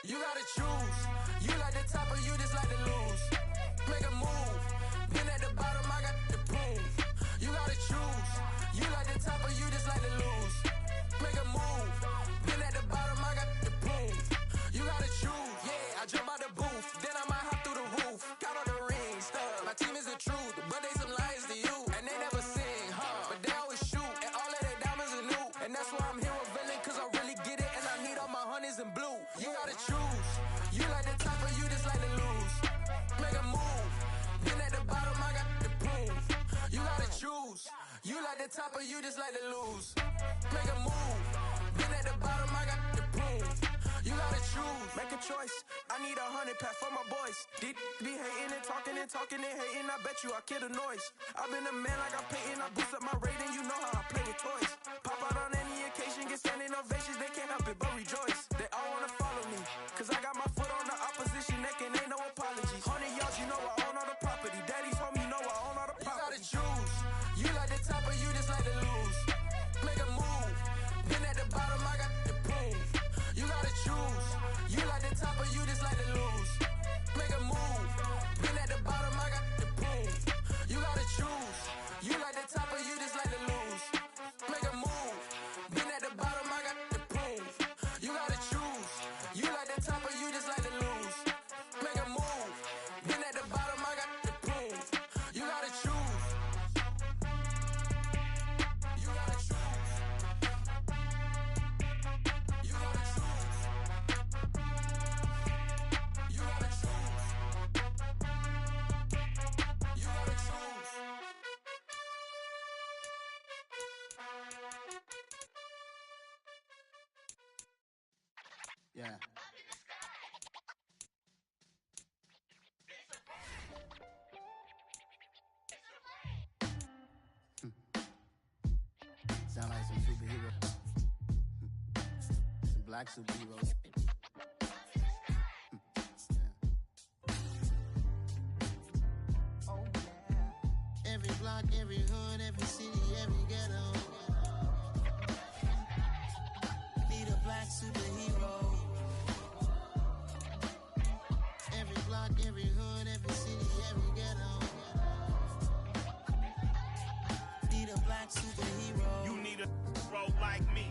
You gotta choose. You like the top or you just like to lose. Make a move. Been at the bottom, I got the proof. You gotta choose. You like the top or you just like to lose. Make a move. Been at the bottom, I got the proof. You gotta choose. Yeah, I jump out the booth. Then I might hop through the roof. Count on the rings. My team is the truth, but they some liars to you. And they never sing, but they always shoot. And all of their diamonds are new. And that's why I'm here with Villain, cause I really get it. And I need all my honeys in blue. You gotta choose. You like the top or you just like to lose. Make a move. Been at the bottom, I got the proof. You gotta choose. You like the top or you just like to lose. Make a move. Been at the bottom, I got the proof. You gotta choose. Make a choice. I need 100 pack for my boys. Deep be hating and talking and talking and hating. I bet you I kill the noise. I've been a man like I'm painting. I boost up my rating. You know how I play with toys. Pop out on any occasion, get standing ovations. They can't help it but rejoice. They all wanna follow me, cause I got my foot on the opposition neck and ain't no apologies. 100 yards, you know I own all the property. Daddy's home, you know I own all the property. You gotta choose. You like the top or you just like to lose. Make a move. Been at the bottom, I got the proof. You gotta choose. You like the top or you just like to lose. Make a move. Been at the bottom, I got the proof. You gotta choose. You like the top or you just like to lose. Make a move. Been at the bottom, I got the proof. You gotta choose. You like the top or you just like to lose. Make a move. Been at the bottom, I got the proof. You gotta choose. You gotta choose. You gotta choose. You gotta choose. You gotta choose. Yeah. Sound like some superheroes. Some black superheroes. Every block, every hood, every city, every ghetto. Need a black superhero. Every block, every hood, every city, every ghetto. Need a black superhero. You need a role like me.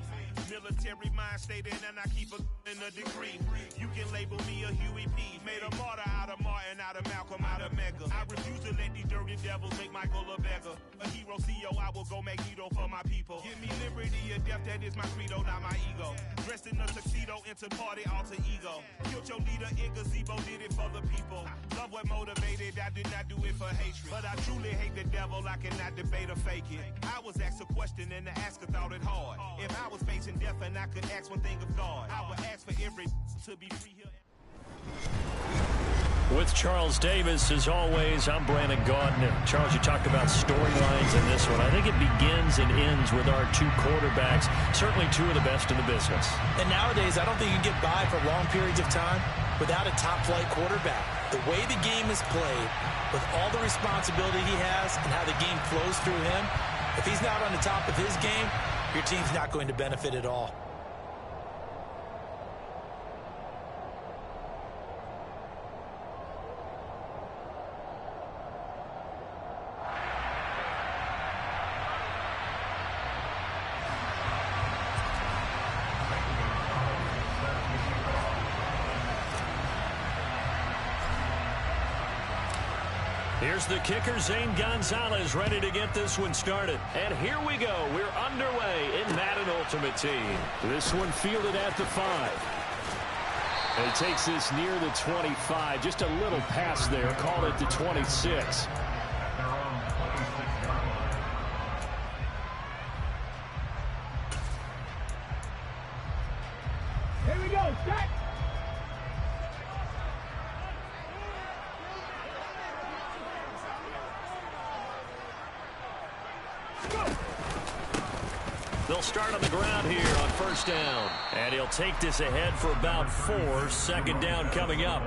Military mind stated, and I keep a in a degree. You can label me a Huey P. Made a martyr out of Martin, out of Malcolm, out of Mega. I refuse to let these dirty devils make Michael a beggar. A hero CEO, I will go Magneto for my people. Give me liberty or death, that is my credo, not my ego. Dressed in a tuxedo, into party, alter ego. Killed your leader in gazebo, did it for the people. Love what motivated, I did not do it for hatred. But I truly hate the devil, I cannot debate or fake it. I was asked a question and the asker thought it hard. If I was facing death and I could ask one thing of God, I would ask for every to be free here. With Charles Davis, as always, I'm Brandon Gaudin. Charles, you talked about storylines in this one. I think it begins and ends with our two quarterbacks, certainly two of the best in the business. And nowadays, I don't think you can get by for long periods of time without a top-flight quarterback. The way the game is played, with all the responsibility he has and how the game flows through him, if he's not on the top of his game, your team's not going to benefit at all. Here's the kicker, Zane Gonzalez, ready to get this one started. And here we go. We're underway in Madden Ultimate Team. This one fielded at the 5. And he takes this near the 25. Just a little pass there. Called it the 26. Here we go. Set. They'll start on the ground here on first down. And he'll take this ahead for about 4. Second down coming up.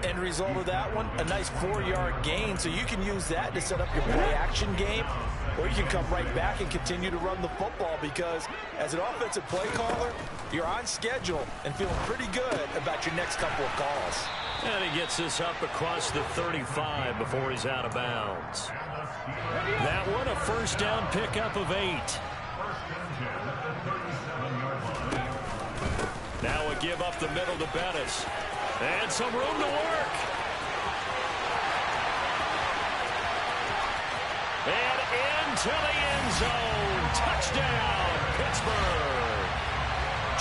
End result of that one, a nice 4-yard gain. So you can use that to set up your play-action game. Or you can come right back and continue to run the football because as an offensive play caller, you're on schedule and feeling pretty good about your next couple of calls. And he gets this up across the 35 before he's out of bounds. That one, a first down pickup of 8. Now a give up the middle to Bettis. And some room to work. And into the end zone. Touchdown, Pittsburgh.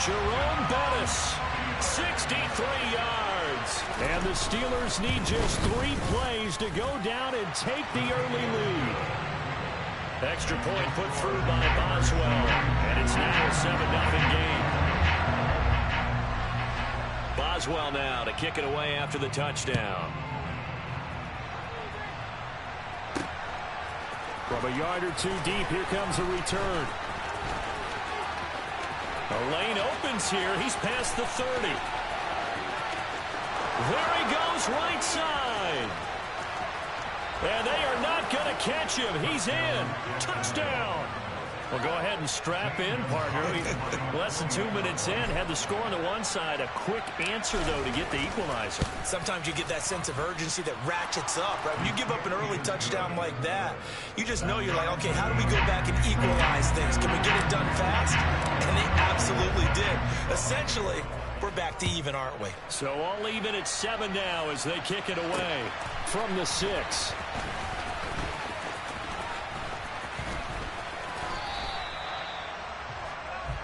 Jerome Bettis, 63 yards. And the Steelers need just 3 plays to go down and take the early lead. Extra point put through by Boswell. And it's now a 7-0 game. Boswell now to kick it away after the touchdown. From a yard or 2 deep, here comes a return. The lane opens here. He's past the 30. There he goes, right side. And they are not going to catch him. He's in. Touchdown. Well, go ahead and strap in, partner. Less than 2 minutes in, had the score on the one side. A quick answer, though, to get the equalizer. Sometimes you get that sense of urgency that ratchets up, right? When you give up an early touchdown like that, you just know you're like, okay, how do we go back and equalize things? Can we get it done fast? And they absolutely did. Essentially, we're back to even, aren't we? So all even at 7 now as they kick it away from the 6.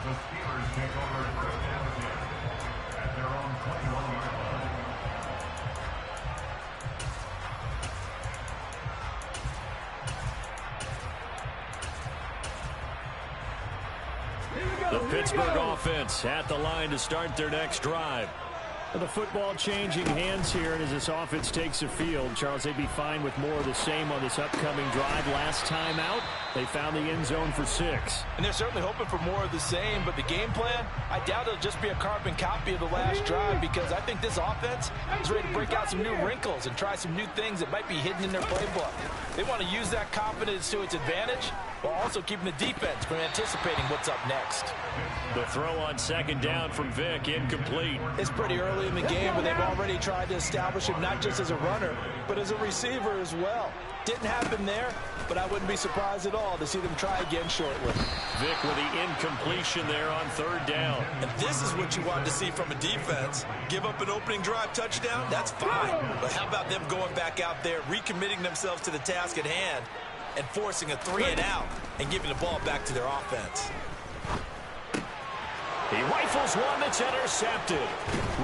The Steelers take over first down at their own 21-yard line. The Pittsburgh offense at the line to start their next drive. The football changing hands here, and as this offense takes the field, Charles, they'd be fine with more of the same on this upcoming drive. Last time out, they found the end zone for 6. And they're certainly hoping for more of the same, but the game plan, I doubt it'll just be a carbon copy of the last drive because I think this offense is ready to break out some new wrinkles and try some new things that might be hidden in their playbook. They want to use that confidence to its advantage while also keeping the defense from anticipating what's up next. The throw on second down from Vick, incomplete. It's pretty early in the game, but they've already tried to establish him not just as a runner, but as a receiver as well. Didn't happen there, but I wouldn't be surprised at all to see them try again shortly. Vick with the incompletion there on third down. And this is what you want to see from a defense. Give up an opening drive touchdown, that's fine. But how about them going back out there, recommitting themselves to the task at hand, and forcing a 3 and out and giving the ball back to their offense. He rifles one that's intercepted.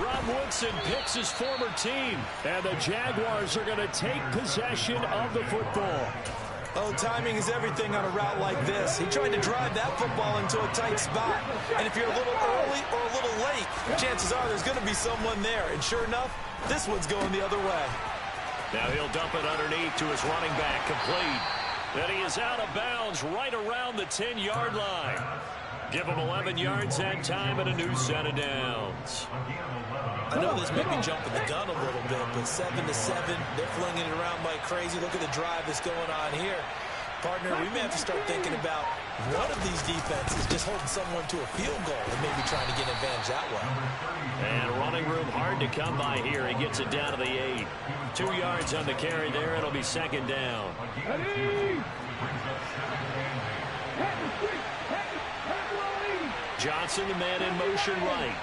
Ron Woodson picks his former team. And the Jaguars are going to take possession of the football. Oh, timing is everything on a route like this. He tried to drive that football into a tight spot. And if you're a little early or a little late, chances are there's going to be someone there. And sure enough, This one's going the other way. Now he'll dump it underneath to his running back, complete. And he is out of bounds right around the 10-yard line. Give him 11 yards that time and a new set of downs. I know this may be jumping the gun a little bit, but 7-7, they're flinging it around like crazy. Look at the drive that's going on here. Partner, we may have to start thinking about one of these defenses just holding someone to a field goal and maybe trying to get an advantage that way. And running room hard to come by here. He gets it down to the 8. 2 yards on the carry there. It'll be second down. Johnson, the man in motion right.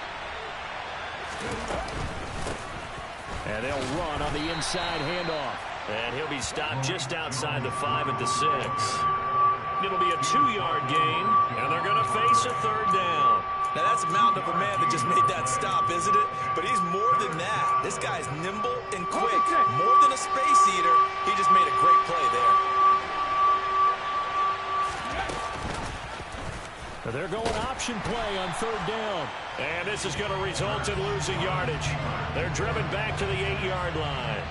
And they'll run on the inside handoff. And he'll be stopped just outside the 5 at the 6. It'll be a 2-yard gain, and they're going to face a third down. Now, that's a mountain of a man that just made that stop, isn't it? But he's more than that. This guy's nimble and quick. More than a space eater, he just made a great play there. They're going option play on third down. And this is going to result in losing yardage. They're driven back to the 8-yard line.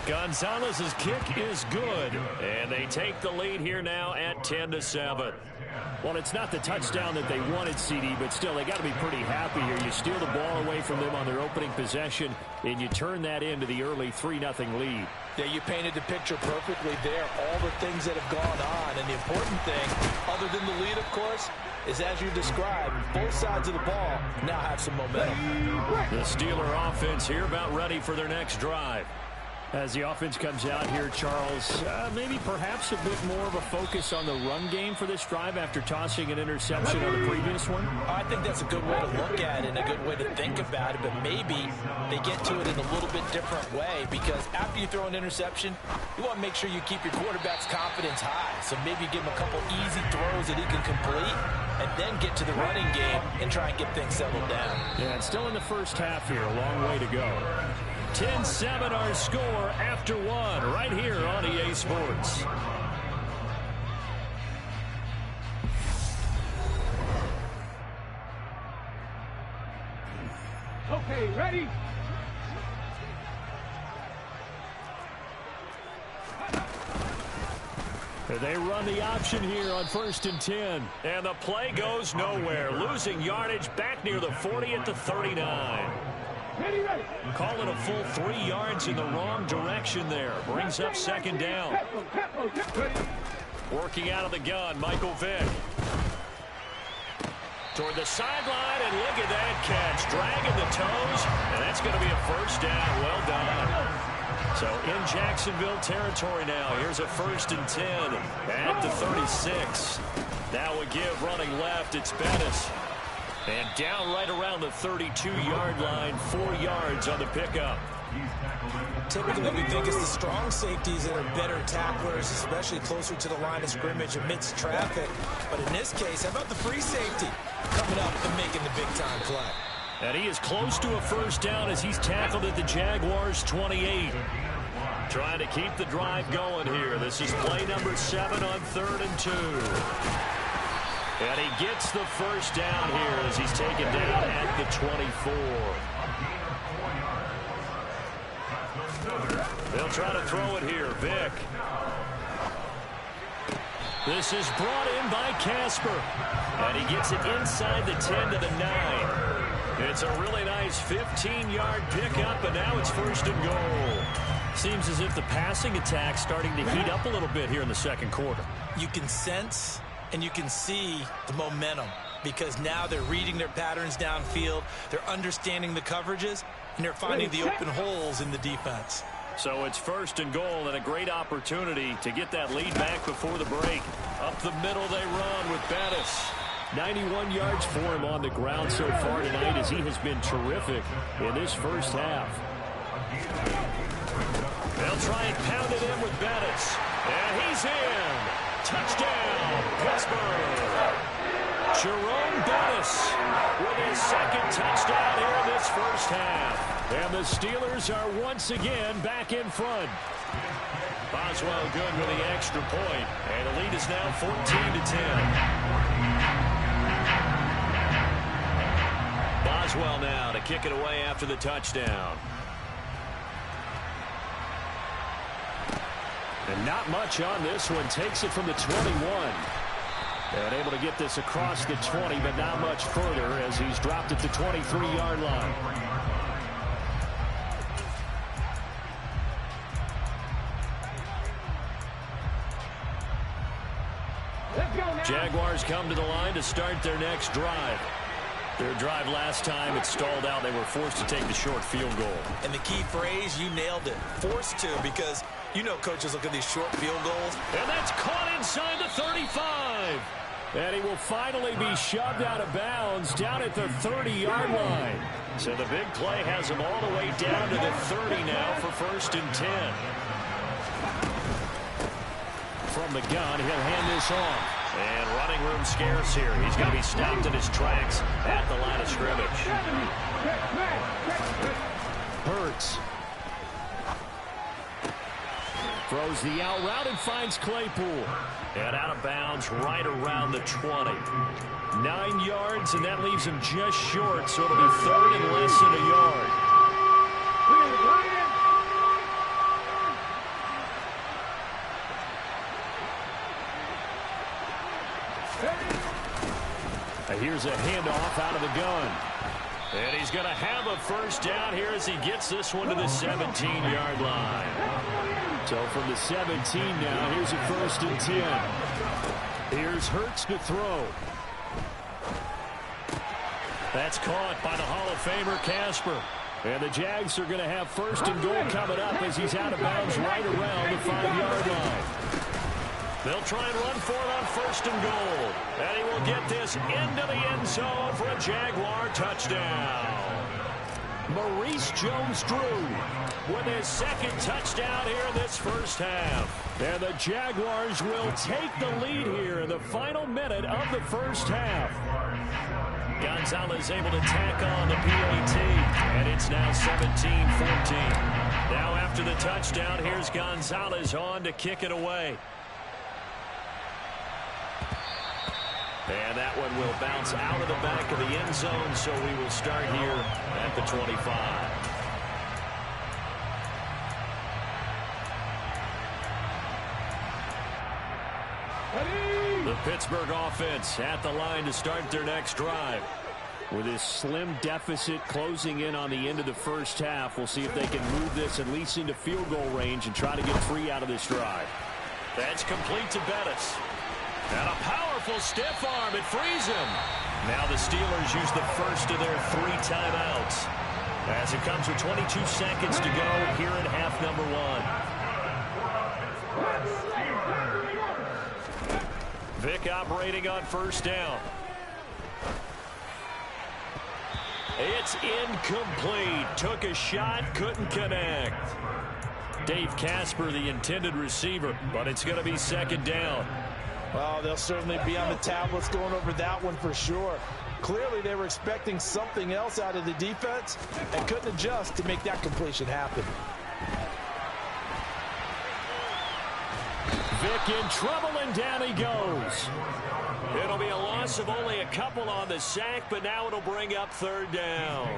Gonzalez's kick is good. And they take the lead here now at 10-7. Well, it's not the touchdown that they wanted, CD, but still, they got to be pretty happy here. You steal the ball away from them on their opening possession, and you turn that into the early 3-0 lead. Yeah, you painted the picture perfectly there. All the things that have gone on, and the important thing, other than the lead, of course, is as you described, both sides of the ball now have some momentum. The Steeler offense here about ready for their next drive. As the offense comes out here, Charles, maybe perhaps a bit more of a focus on the run game for this drive after tossing an interception on the previous one? I think that's a good way to look at it and a good way to think about it, but maybe they get to it in a little bit different way because after you throw an interception, you want to make sure you keep your quarterback's confidence high. So maybe give him a couple easy throws that he can complete and then get to the running game and try and get things settled down. Yeah, it's still in the first half here. A long way to go. 10-7 our score after one right here on EA Sports. Okay, ready? They run the option here on 1st and 10. And the play goes nowhere. Losing yardage back near the 40 at the 39. Calling a full 3 yards in the wrong direction there. Brings up second down. Working out of the gun, Michael Vick. Toward the sideline, and look at that catch. Dragging the toes, and that's going to be a first down. Well done. So in Jacksonville territory now. Here's a 1st and 10 at the 36. Now we give running left. It's Bettis. And down right around the 32-yard line, 4 yards on the pickup. Typically, we think it's the strong safeties that are better tacklers, especially closer to the line of scrimmage amidst traffic. But in this case, how about the free safety coming up and making the big-time play? And he is close to a first down as he's tackled at the Jaguars' 28. Trying to keep the drive going here. This is play number 7 on 3rd and 2. And he gets the first down here as he's taken down at the 24. They'll try to throw it here. Vick. This is brought in by Casper. And he gets it inside the 10 to the 9. It's a really nice 15-yard pickup, and now it's 1st and goal. Seems as if the passing attack's starting to heat up a little bit here in the second quarter. You can sense and you can see the momentum because now they're reading their patterns downfield, they're understanding the coverages, and they're finding the open holes in the defense. So it's 1st and goal and a great opportunity to get that lead back before the break. Up the middle they run with Bettis. 91 yards for him on the ground so far tonight as he has been terrific in this first half. They'll try and pound it in with Bettis. And he's in. Touchdown, Pittsburgh. Jerome Bettis with his second touchdown here in this first half. And the Steelers are once again back in front. Boswell good with the extra point. And the lead is now 14-10. Boswell now to kick it away after the touchdown. And not much on this one. Takes it from the 21. And able to get this across the 20, but not much further as he's dropped at the 23-yard line. Jaguars come to the line to start their next drive. Their drive last time, it stalled out. They were forced to take the short field goal. And the key phrase, you nailed it. Forced to, because you know coaches look at these short field goals. And that's caught inside the 35. And he will finally be shoved out of bounds down at the 30-yard line. So the big play has him all the way down to the 30 now for 1st and 10. From the gun, he'll hand this off. And running room scarce here. He's going to be stopped in his tracks at the line of scrimmage. Hurts. Throws the out route and finds Claypool. And out of bounds right around the 20. 9 yards, and that leaves him just short, so it'll be 3rd and less than a yard. Here's a handoff out of the gun. And he's going to have a first down here as he gets this one to the 17-yard line. So from the 17 now, here's a 1st and 10. Here's Hurts to throw. That's caught by the Hall of Famer Casper. And the Jags are going to have 1st and goal coming up as he's out of bounds right around the 5-yard line. They'll try and run for it on 1st and goal. And he will get this into the end zone for a Jaguar touchdown. Maurice Jones-Drew with his 2nd touchdown here in this first half. And the Jaguars will take the lead here in the final minute of the first half. Gonzalez able to tack on the PAT. And it's now 17-14. Now after the touchdown, here's Gonzalez on to kick it away. And that one will bounce out of the back of the end zone, so we will start here at the 25. The Pittsburgh offense at the line to start their next drive. With this slim deficit closing in on the end of the first half, we'll see if they can move this at least into field goal range and try to get 3 out of this drive. That's complete to Bettis. And a powerful stiff arm. It frees him. Now the Steelers use the first of their 3 timeouts as it comes with 22 seconds to go here in half number 1. Vic operating on 1st down. It's incomplete. Took a shot, couldn't connect. Dave Casper, the intended receiver, but it's going to be 2nd down. Well, they'll certainly be on the tablets going over that one for sure. Clearly, they were expecting something else out of the defense and couldn't adjust to make that completion happen. Vic in trouble, and down he goes. It'll be a loss of only a couple on the sack, but now it'll bring up 3rd down.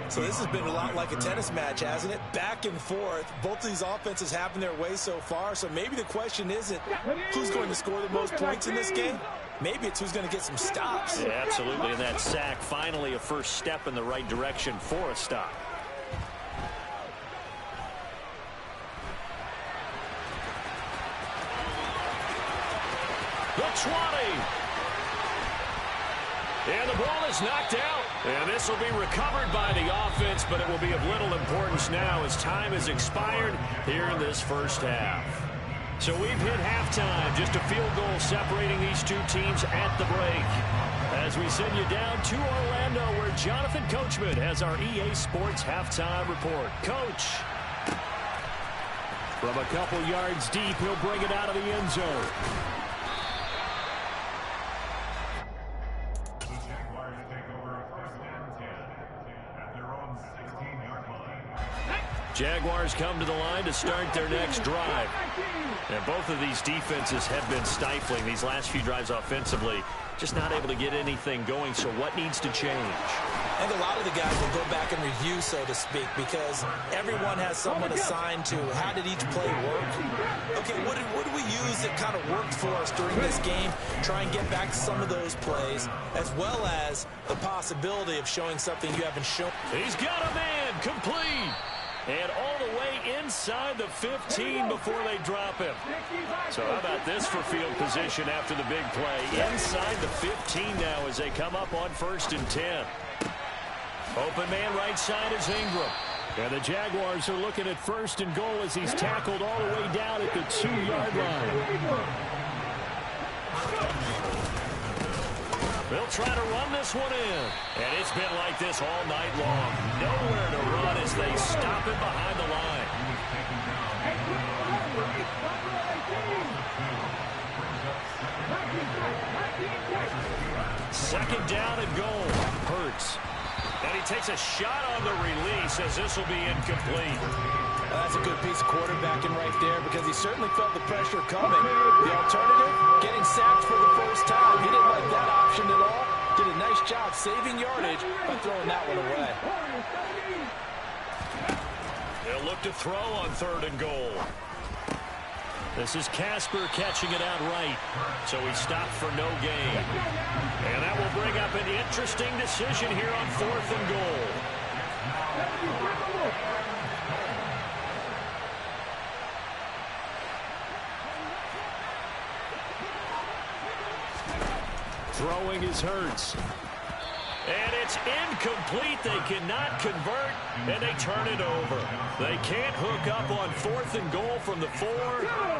So this has been a lot like a tennis match, hasn't it? Back and forth. Both of these offenses having their way so far. So maybe the question isn't who's going to score the most points in this game. Maybe it's who's going to get some stops. Yeah, absolutely. And that sack, finally a first step in the right direction for a stop. The 20. And the ball is knocked out. And this will be recovered by the offense, but it will be of little importance now as time has expired here in this first half. So we've hit halftime. Just a field goal separating these two teams at the break. As we send you down to Orlando, where Jonathan Coachman has our EA Sports halftime report. Coach. From a couple yards deep, he'll bring it out of the end zone. Jaguars come to the line to start their next drive. And both of these defenses have been stifling these last few drives offensively. Just not able to get anything going, so what needs to change? I think a lot of the guys will go back and review, so to speak, because everyone has someone assigned to how did each play work. Okay, what did we use that kind of worked for us during this game? Try and get back to some of those plays, as well as the possibility of showing something you haven't shown. He's got a man, complete. And all the way inside the 15 before they drop him. So how about this for field position after the big play? Inside the 15 now as they come up on 1st and 10. Open man right side is Ingram. And the Jaguars are looking at 1st and goal as he's tackled all the way down at the 2-yard line. They'll try to run this one in. And it's been like this all night long. Nowhere to run as they stop him behind the line. Second down and goal. Hurts. And he takes a shot on the release as this will be incomplete. That's a good piece of quarterbacking right there because he certainly felt the pressure coming. The alternative, getting sacked for the first time. He didn't like that option at all. Did a nice job saving yardage by throwing that one away. They'll look to throw on 3rd and goal. This is Casper catching it out right. So he stopped for no gain. And that will bring up an interesting decision here on 4th and goal. Throwing is Hurts. And it's incomplete. They cannot convert, and they turn it over. They can't hook up on 4th and goal from the 4,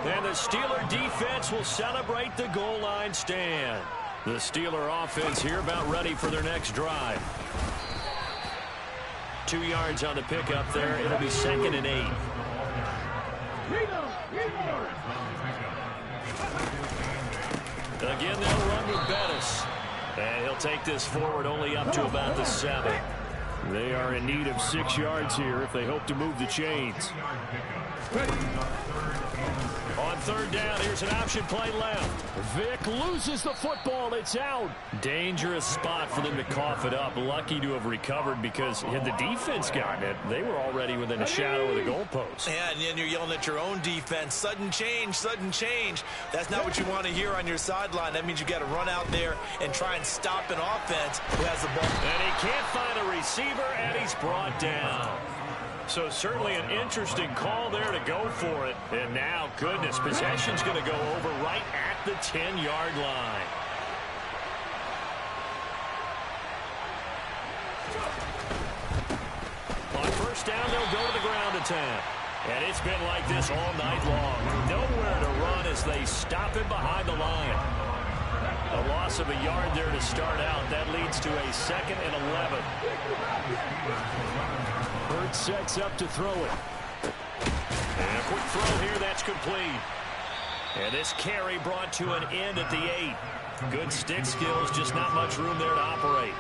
and the Steeler defense will celebrate the goal line stand. The Steeler offense here about ready for their next drive. 2 yards on the pickup there. It'll be 2nd and 8. Again, they'll run with Bettis. And he'll take this forward only up to about the 7. They are in need of 6 yards here if they hope to move the chains. On 3rd down, here's an option play left. Vick loses the football. It's out. Dangerous spot for them to cough it up. Lucky to have recovered because had the defense gotten it, they were already within a shadow of the goalpost. Yeah, and then you're yelling at your own defense. Sudden change, sudden change. That's not what you want to hear on your sideline. That means you got to run out there and try and stop an offense who has the ball. And he can't find a receiver, and he's brought down. So certainly an interesting call there to go for it. And now, goodness, possession's going to go over right at the 10-yard line. On 1st down, they'll go to the ground attack. And it's been like this all night long. Nowhere to run as they stop him behind the line. A loss of a yard there to start out. That leads to a 2nd and 11. Hurts sets up to throw it. And a quick throw here, that's complete. And this carry brought to an end at the 8. Good stick skills, just not much room there to operate.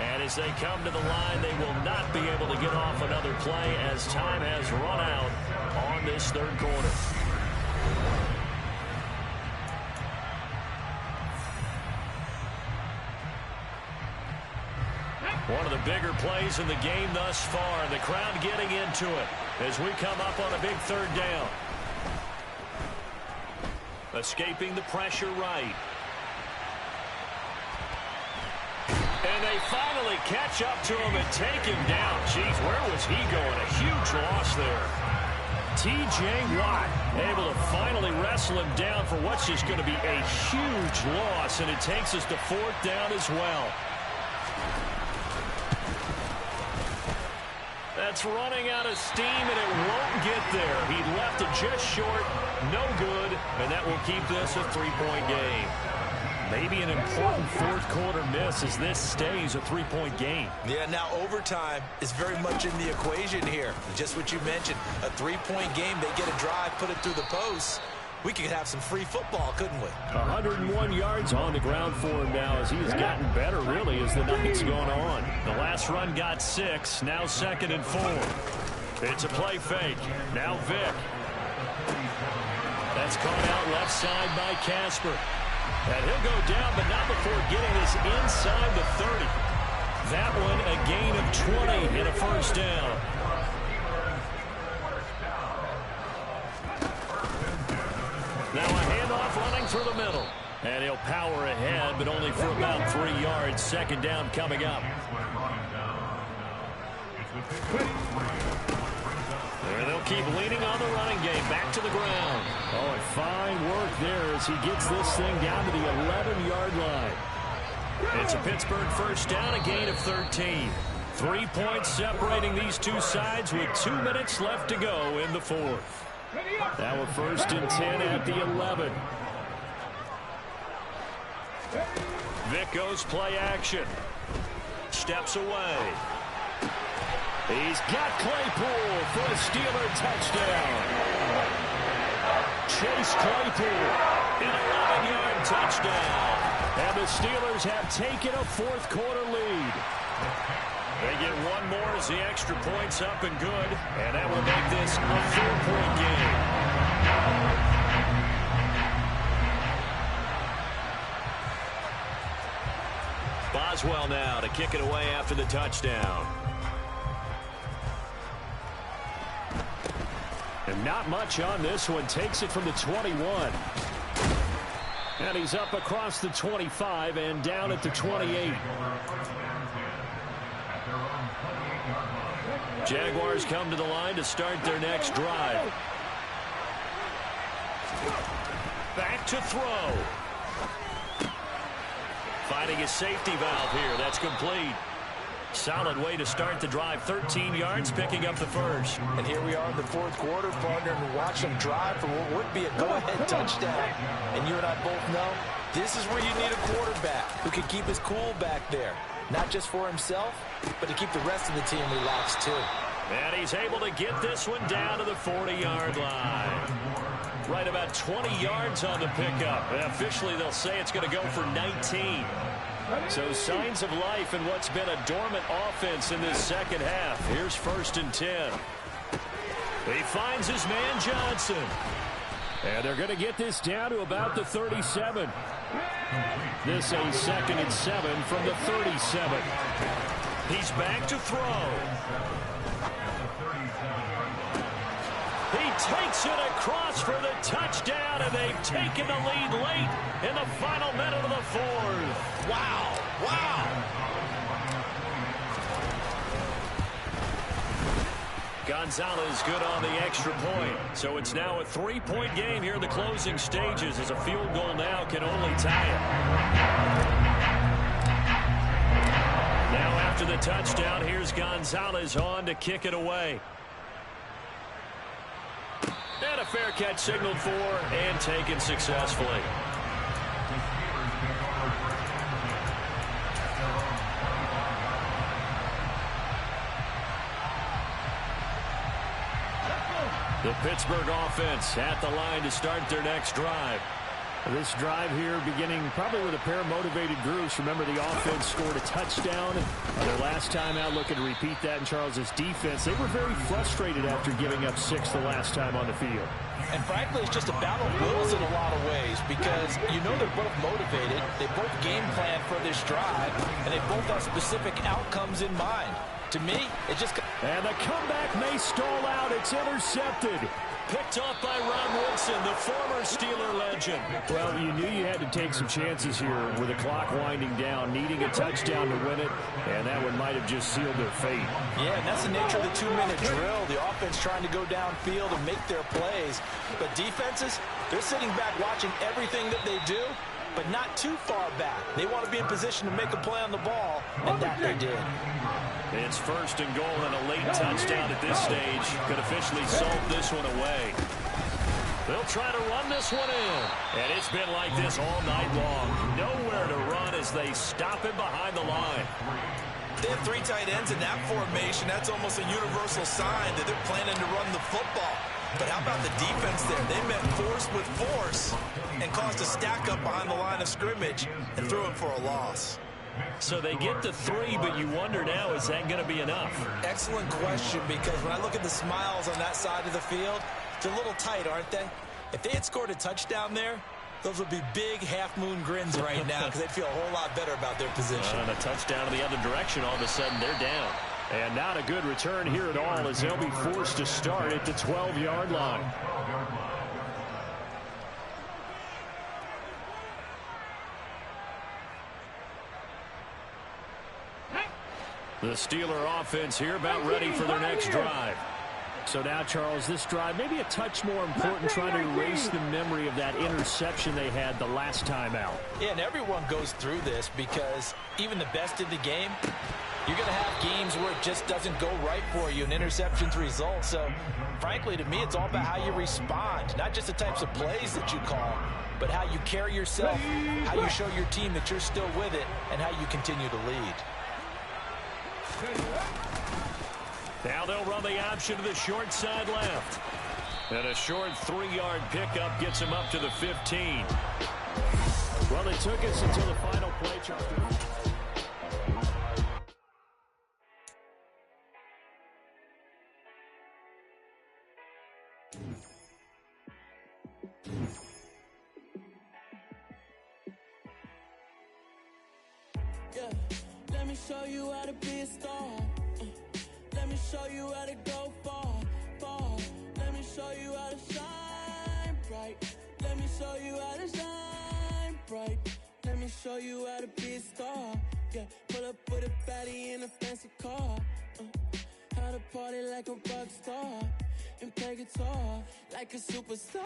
And as they come to the line, they will not be able to get off another play as time has run out on this 3rd quarter. One of the bigger plays in the game thus far, and the crowd getting into it as we come up on a big 3rd down. Escaping the pressure right. And they finally catch up to him and take him down. Jeez, where was he going? A huge loss there. T.J. Watt able to finally wrestle him down for what's just going to be a huge loss, and it takes us to 4th down as well. That's running out of steam, and it won't get there. He left it just short, no good, and that will keep this a 3-point game. Maybe an important 4th quarter miss as this stays a 3-point game. Yeah, now overtime is very much in the equation here. Just what you mentioned, a 3-point game. They get a drive, put it through the post. we could have some free football, couldn't we? 101 yards on the ground for him now as he has gotten better, really, as the night's gone on. The last run got 6. Now 2nd and 4. It's a play fake. Now Vick. That's caught out left side by Casper. And he'll go down, but not before getting this inside the 30. That one a gain of 20 and a first down. Now a handoff running through the middle. And he'll power ahead, but only for about 3 yards. 2nd down coming up. And they'll keep leaning on the running game. Back to the ground. Oh, and fine work there as he gets this thing down to the 11-yard line. It's a Pittsburgh first down, a gain of 13. 3 points separating these two sides with 2 minutes left to go in the 4th. Now a 1st and 10 at the 11. Vick goes play action. Steps away. He's got Claypool for a Steeler touchdown. Chase Claypool, an 11-yard touchdown. And the Steelers have taken a 4th quarter lead. They get one more as the extra point's up and good. And that will make this a 4-point game. Boswell now to kick it away after the touchdown. And not much on this one. Takes it from the 21. And he's up across the 25 and down at the 28. Jaguars come to the line to start their next drive. Back to throw. Finding a safety valve here. That's complete. Solid way to start the drive. 13 yards, picking up the first. And here we are in the 4th quarter, partner, and watch them drive for what would be a go-ahead touchdown. And you and I both know this is where you need a quarterback who can keep his cool back there. Not just for himself, but to keep the rest of the team relaxed, too. And he's able to get this one down to the 40-yard line. Right about 20 yards on the pickup. And officially, they'll say it's going to go for 19. So signs of life in what's been a dormant offense in this second half. Here's 1st and 10. He finds his man Johnson. And they're going to get this down to about the 37. This a 2nd and 7 from the 37. He's back to throw. He takes it across for the touchdown, and they've taken the lead late in the final minute of the 4th. Wow. Wow. Gonzalez good on the extra point. So it's now a 3-point game here in the closing stages as a field goal now can only tie it. Now after the touchdown, here's Gonzalez on to kick it away. And a fair catch signaled for and taken successfully. The Pittsburgh offense at the line to start their next drive. This drive here beginning probably with a pair of motivated groups. Remember, the offense scored a touchdown on their last time out. Looking to repeat that in Charles's defense. They were very frustrated after giving up 6 the last time on the field. And frankly, it's just a battle of wills in a lot of ways because you know they're both motivated. They both game plan for this drive, and they both have specific outcomes in mind. To me, it just... And the comeback may stall out. It's intercepted. Picked off by Ron Woodson, the former Steeler legend. Well, you knew you had to take some chances here with the clock winding down, needing a touchdown to win it, and that one might have just sealed their fate. Yeah, and that's the nature of the 2-minute drill. The offense trying to go downfield and make their plays. But defenses, they're sitting back watching everything that they do, but not too far back. They want to be in position to make a play on the ball, and that they did. It's 1st and goal, and a late touchdown at this stage could officially solve this one away. They'll try to run this one in, and it's been like this all night long. Nowhere to run as they stop him behind the line. They have 3 tight ends in that formation. That's almost a universal sign that they're planning to run the football. But how about the defense there? They met force with force and caused a stack up behind the line of scrimmage and threw it for a loss. So they get the 3, but you wonder now, is that going to be enough? Excellent question, because when I look at the smiles on that side of the field, they're a little tight, aren't they? If they had scored a touchdown there, those would be big half-moon grins right now because they'd feel a whole lot better about their position. And a touchdown in the other direction, all of a sudden they're down. And not a good return here at all as they'll be forced to start at the 12-yard line. The Steeler offense here about ready for their next drive. So now, Charles, this drive maybe a touch more important, trying to erase the memory of that interception they had the last time out. Yeah, and everyone goes through this because even the best in the game, you're going to have games where it just doesn't go right for you and interceptions result. So, frankly, to me, it's all about how you respond, not just the types of plays that you call, but how you carry yourself, how you show your team that you're still with it, and how you continue to lead. Now they'll run the option to the short side left. And a short 3-yard pickup gets him up to the 15. Well, it took us until the final play, Charles. Yeah, let me show you how to be a star. Let me show you how to go far, far. Let me show you how to shine bright. Let me show you how to shine bright. Let me show you how to be a star. Yeah, pull up with a baddie in a fancy car. How to party like a rock star and play guitar like a superstar.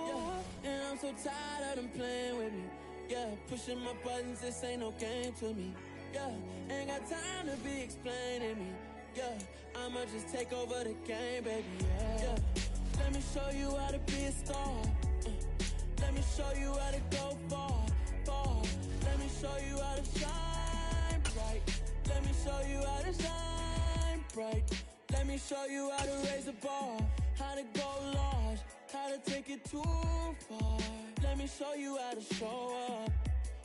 Yeah, and I'm so tired of them playing with me. Yeah, pushing my buttons, this ain't no game to me. Yeah, ain't got time to be explaining me. Yeah, I'ma just take over the game, baby, yeah. Let me show you how to be a star. Let me show you how to go far, far. Let me show you how to shine bright. Let me show you how to shine bright. Let me show you how to raise the bar, how to go large, how to take it too far. Let me show you how to show up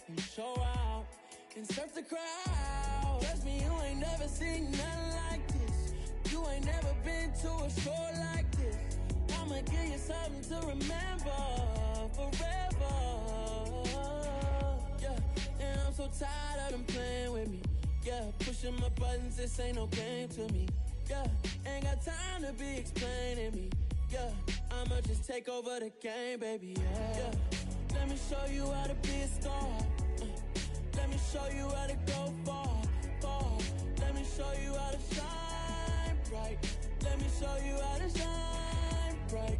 and show out and surf the crowd. Trust me, you ain't never seen nothing like this. You ain't never been to a show like this. I'ma give you something to remember forever. Yeah, and I'm so tired of them playing with me. Yeah, pushing my buttons, this ain't no game to me. Yeah, ain't got time to be explaining me. Yeah, I'ma just take over the game, baby, yeah. Let me show you how to be a star. Let me show you how to go far, far. Let me show you how to shine bright. Let me show you how to shine bright.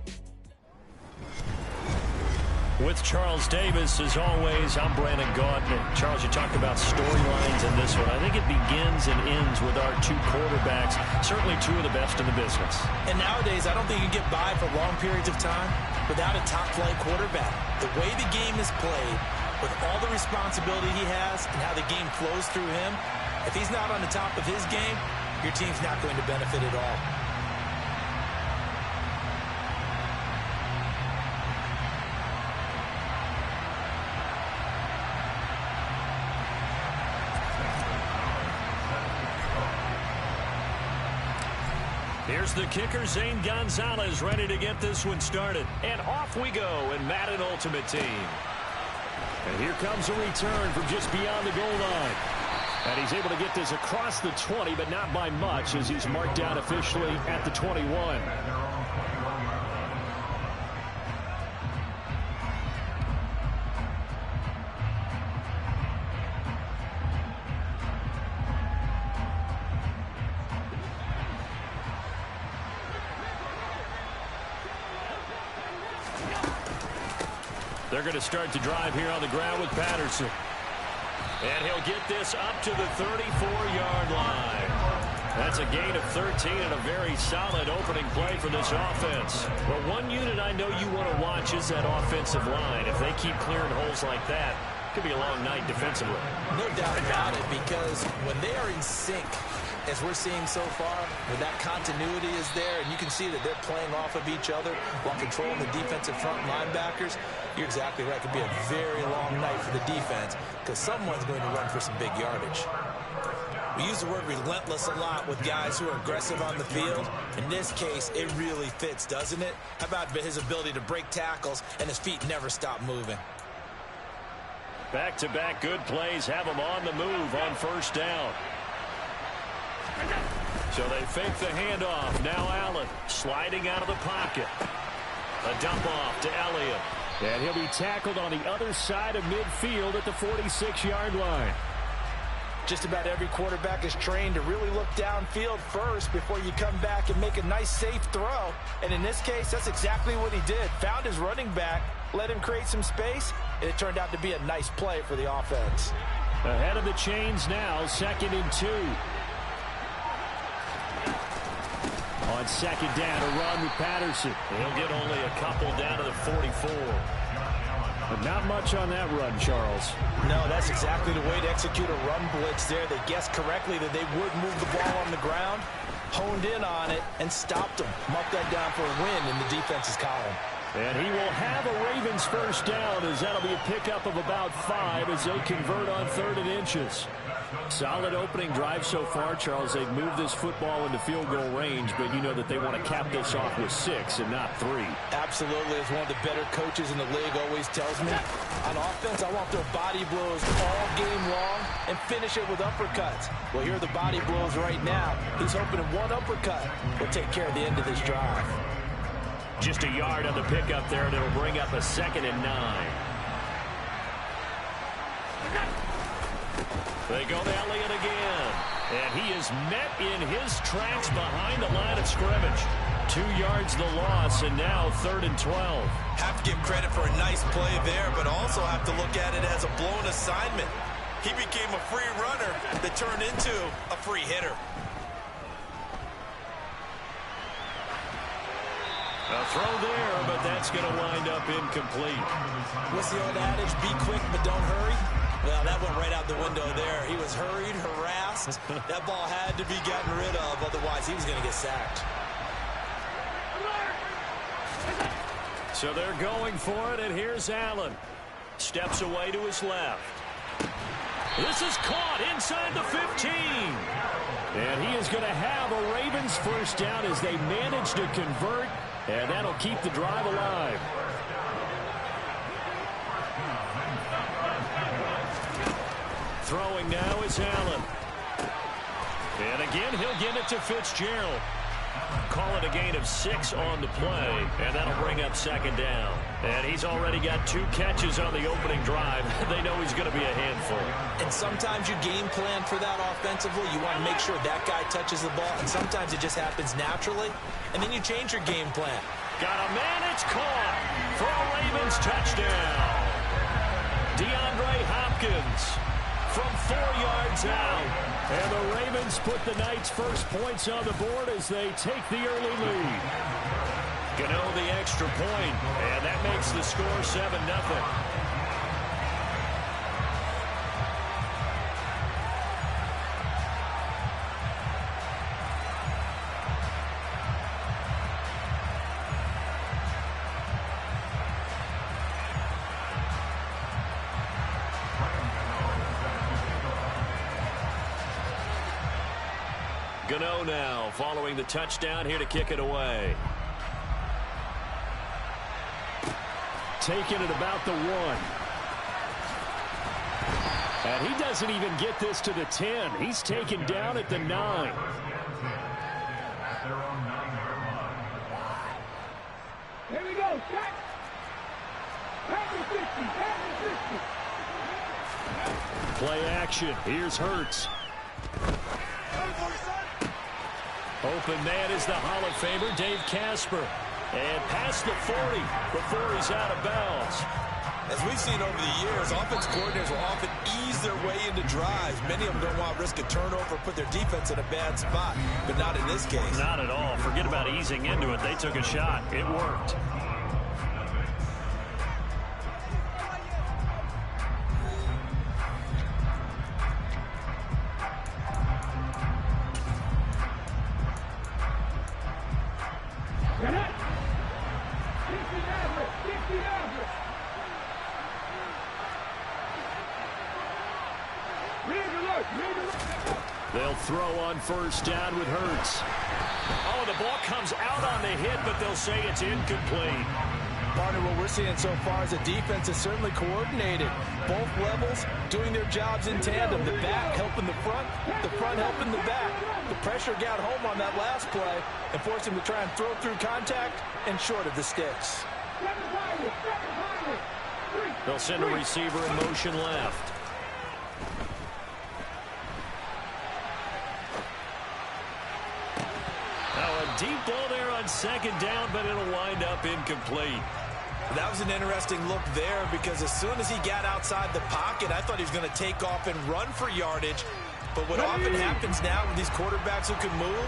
With Charles Davis, as always, I'm Brandon Gaudin. Charles, you talked about storylines in this one. I think it begins and ends with our two quarterbacks, certainly two of the best in the business. And nowadays, I don't think you can get by for long periods of time without a top-flight quarterback. The way the game is played, with all the responsibility he has and how the game flows through him, if he's not on the top of his game, your team's not going to benefit at all. Here's the kicker, Zane Gonzalez, ready to get this one started. And off we go in Madden Ultimate Team. And here comes a return from just beyond the goal line. And he's able to get this across the 20, but not by much, as he's marked down officially at the 21. They're going to start to drive here on the ground with Patterson. And he'll get this up to the 34-yard line. That's a gain of 13 and a very solid opening play for this offense. Well, one unit I know you want to watch is that offensive line. If they keep clearing holes like that, it could be a long night defensively. No doubt about it, because when they are in sync, as we're seeing so far, where that continuity is there, and you can see that they're playing off of each other while controlling the defensive front linebackers, you're exactly right. It could be a very long night for the defense because someone's going to run for some big yardage. We use the word relentless a lot with guys who are aggressive on the field. In this case, it really fits, doesn't it? How about his ability to break tackles and his feet never stop moving? Back-to-back good plays have him on the move on first down. So they fake the handoff. Now Allen sliding out of the pocket. A dump off to Elliott. And he'll be tackled on the other side of midfield at the 46-yard line. Just about every quarterback is trained to really look downfield first before you come back and make a nice, safe throw. And in this case, that's exactly what he did. Found his running back, let him create some space, and it turned out to be a nice play for the offense. Ahead of the chains now, 2nd and 2. On second down, a run with Patterson. He'll get only a couple down to the 44. But not much on that run, Charles. No, that's exactly the way to execute a run blitz there. They guessed correctly that they would move the ball on the ground, honed in on it, and stopped them. Marked that down for a win in the defense's column. And he will have a Ravens first down, as that'll be a pickup of about 5 as they convert on 3rd and inches. Solid opening drive so far, Charles. They've moved this football into field goal range, but you know that they want to cap this off with 6 and not 3. Absolutely. As one of the better coaches in the league always tells me, on offense, I want their body blows all game long and finish it with uppercuts. Well, here are the body blows right now. He's hoping one uppercut will take care of the end of this drive. Just a yard on the pickup there, and it'll bring up a 2nd and 9. They go to Elliott again. And he is met in his tracks behind the line of scrimmage. 2 yards the loss, and now 3rd and 12. Have to give credit for a nice play there, but also have to look at it as a blown assignment. He became a free runner that turned into a free hitter. A throw there, but that's going to wind up incomplete. What's the old adage? Be quick, but don't hurry. Well, that went right out the window there. He was hurried, harassed. That ball had to be gotten rid of, otherwise he was going to get sacked. So they're going for it, and here's Allen. Steps away to his left. This is caught inside the 15. And he is going to have a Ravens first down as they manage to convert, and that'll keep the drive alive. Throwing now is Allen. And again, he'll give it to Fitzgerald. Call it a gain of 6 on the play, and that'll bring up 2nd down. And he's already got 2 catches on the opening drive. They know he's going to be a handful. And sometimes you game plan for that offensively. You want to make sure that guy touches the ball, and sometimes it just happens naturally. And then you change your game plan. Got a man, it's caught for a Ravens touchdown. DeAndre Hopkins from 4 yards out. And the Ravens put the Knights' first points on the board as they take the early lead. Gano the extra point, and that makes the score 7-0. Gano now following the touchdown here to kick it away. Taking it about the 1. And he doesn't even get this to the 10. He's taken down at the 9. Here we go, check. Play action. Here's Hurts. Open man is the Hall of Famer, Dave Casper. And past the 40 before he's out of bounds. As we've seen over the years, offense coordinators will often ease their way into drives. Many of them don't want to risk a turnover, put their defense in a bad spot, but not in this case. Not at all. Forget about easing into it. They took a shot. It worked. They'll throw on first down with Hurts. Oh, the ball comes out on the hit, but they'll say it's incomplete. Partner, what we're seeing so far is the defense is certainly coordinated. Both levels doing their jobs in tandem. The back helping the front helping the back. The pressure got home on that last play and forced him to try and throw through contact and short of the sticks. They'll send a receiver in motion left. Now a deep ball there on second down, but it'll wind up incomplete. That was an interesting look there because as soon as he got outside the pocket, I thought he was going to take off and run for yardage. But what often happens now with these quarterbacks who can move,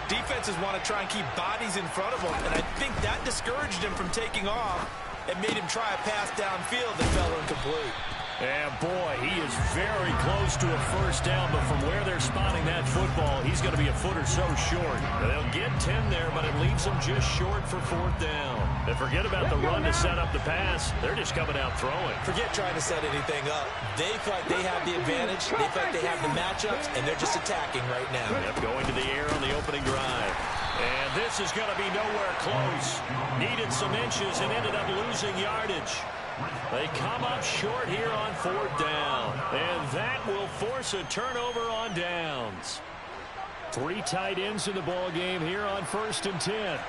defenses want to try and keep bodies in front of them. And I think that discouraged him from taking off and made him try a pass downfield that fell incomplete. And boy, he is very close to a first down, but from where they're spotting that football, he's going to be a foot or so short. They'll get 10 there, but it leaves them just short for fourth down. And forget about the run to set up the pass. They're just coming out throwing. Forget trying to set anything up. They feel like they have the advantage. They feel like they have the matchups, and they're just attacking right now. Yep, going to the air on the opening drive. And this is going to be nowhere close. Needed some inches and ended up losing yardage. They come up short here on fourth down. And that will force a turnover on downs. 3 tight ends in the ball game here on 1st and 10.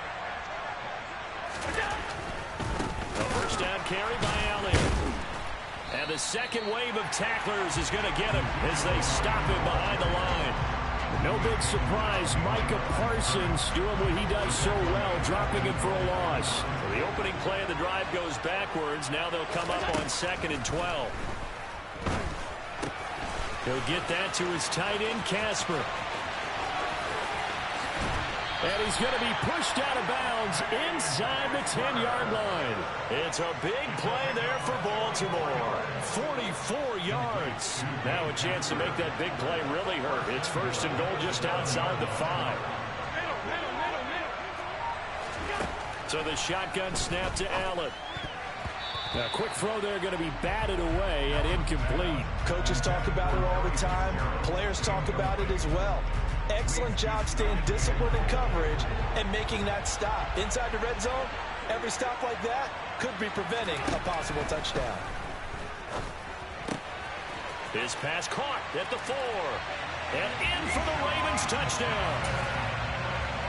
A first down carry by Elliott. And the second wave of tacklers is going to get him as they stop him behind the line. No big surprise, Micah Parsons doing what he does so well, dropping him for a loss. So the opening play of the drive goes backwards. Now they'll come up on 2nd and 12. He'll get that to his tight end, Casper. And he's going to be pushed out of bounds inside the 10-yard line. It's a big play there for Baltimore. 44 yards. Now a chance to make that big play really hurt. It's 1st and goal just outside the 5. So the shotgun snap to Allen. A quick throw there going to be batted away and incomplete. Coaches talk about it all the time. Players talk about it as well. Excellent job staying disciplined in coverage and making that stop. Inside the red zone, every stop like that could be preventing a possible touchdown. His pass caught at the 4. And in for the Ravens touchdown.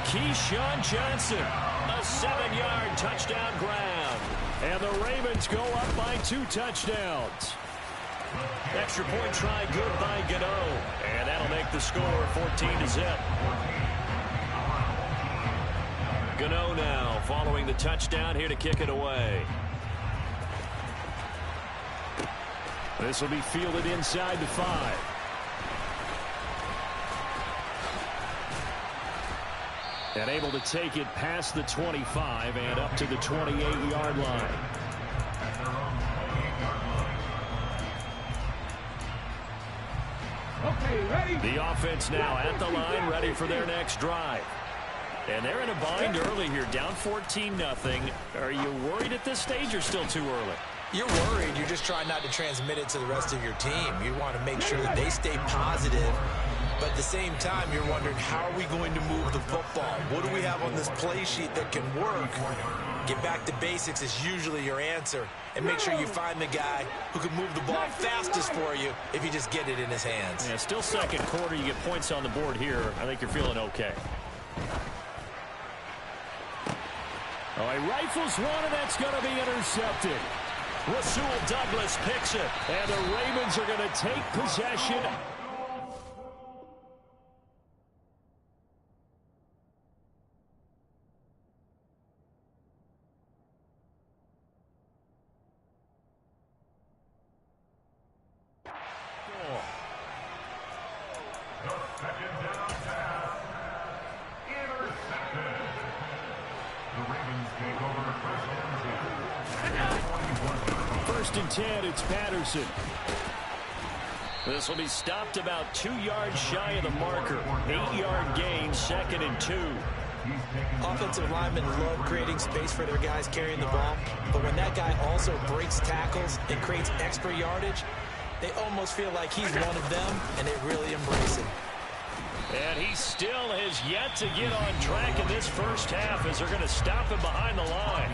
Keyshawn Johnson, a 7-yard touchdown grab. And the Ravens go up by 2 touchdowns. Extra point try good by Gano. And that'll make the score 14-0. Gano now following the touchdown here to kick it away. This will be fielded inside the 5. And able to take it past the 25 and up to the 28-yard line. Okay, ready? The offense now at the line, ready for their next drive. And they're in a bind early here, down 14-0. Are you worried at this stage or still too early? You're worried. You're just trying not to transmit it to the rest of your team. You want to make sure that they stay positive. But at the same time, you're wondering, how are we going to move the football? What do we have on this play sheet that can work? Get back to basics is usually your answer. And make sure you find the guy who can move the ball fastest for you if you just get it in his hands. Yeah, still second quarter. You get points on the board here. I think you're feeling okay. Oh, he rifles one, and that's going to be intercepted. Rasul Douglas picks it. And the Ravens are going to take possession. First and 10, it's Patterson. This will be stopped about 2 yards shy of the marker. 8-yard gain, 2nd and 2. Offensive linemen love creating space for their guys carrying the ball. But when that guy also breaks tackles and creates extra yardage, They almost feel like he's one of them, and they really embrace it. And he still has yet to get on track in this first half as they're going to stop him behind the line.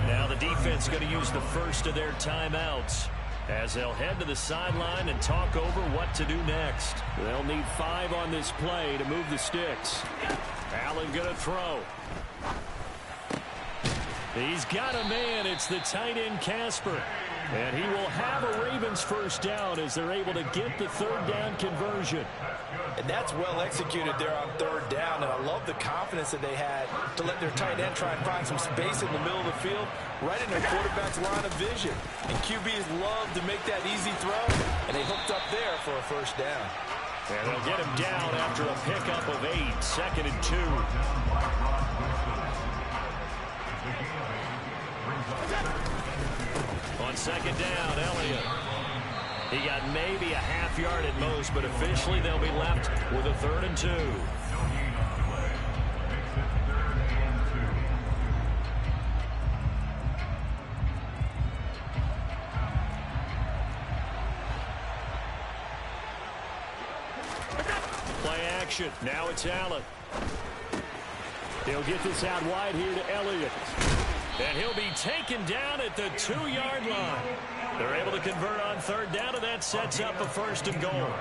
Now the defense going to use the first of their timeouts as they'll head to the sideline and talk over what to do next. They'll need 5 on this play to move the sticks. Allen going to throw. He's got a man. It's the tight end, Casper. And he will have a Ravens first down as they're able to get the third down conversion. And that's well executed there on third down. And I love the confidence that they had to let their tight end try and find some space in the middle of the field, right in their quarterback's line of vision. And QBs love to make that easy throw, and they hooked up there for a first down. And they'll get him down after a pickup of 8, 2nd and 2. On second down, Elliott. He got maybe a half yard at most, but officially they'll be left with a 3rd and 2. Play action. Now it's Allen. He'll get this out wide here to Elliott. And he'll be taken down at the 2-yard line. They're able to convert on third down, and that sets up a 1st and goal.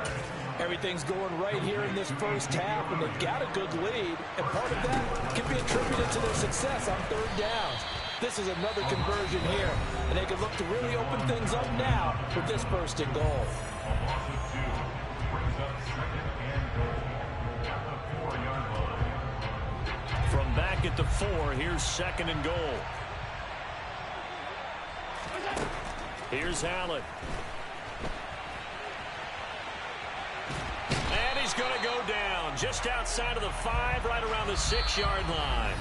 Everything's going right here in this first half, and they've got a good lead. And part of that can be attributed to their success on third downs. This is another conversion here, and they can look to really open things up now with this 1st and goal. From back at the 4, here's 2nd and goal. Here's Allen. And he's going to go down just outside of the 5, right around the 6-yard line.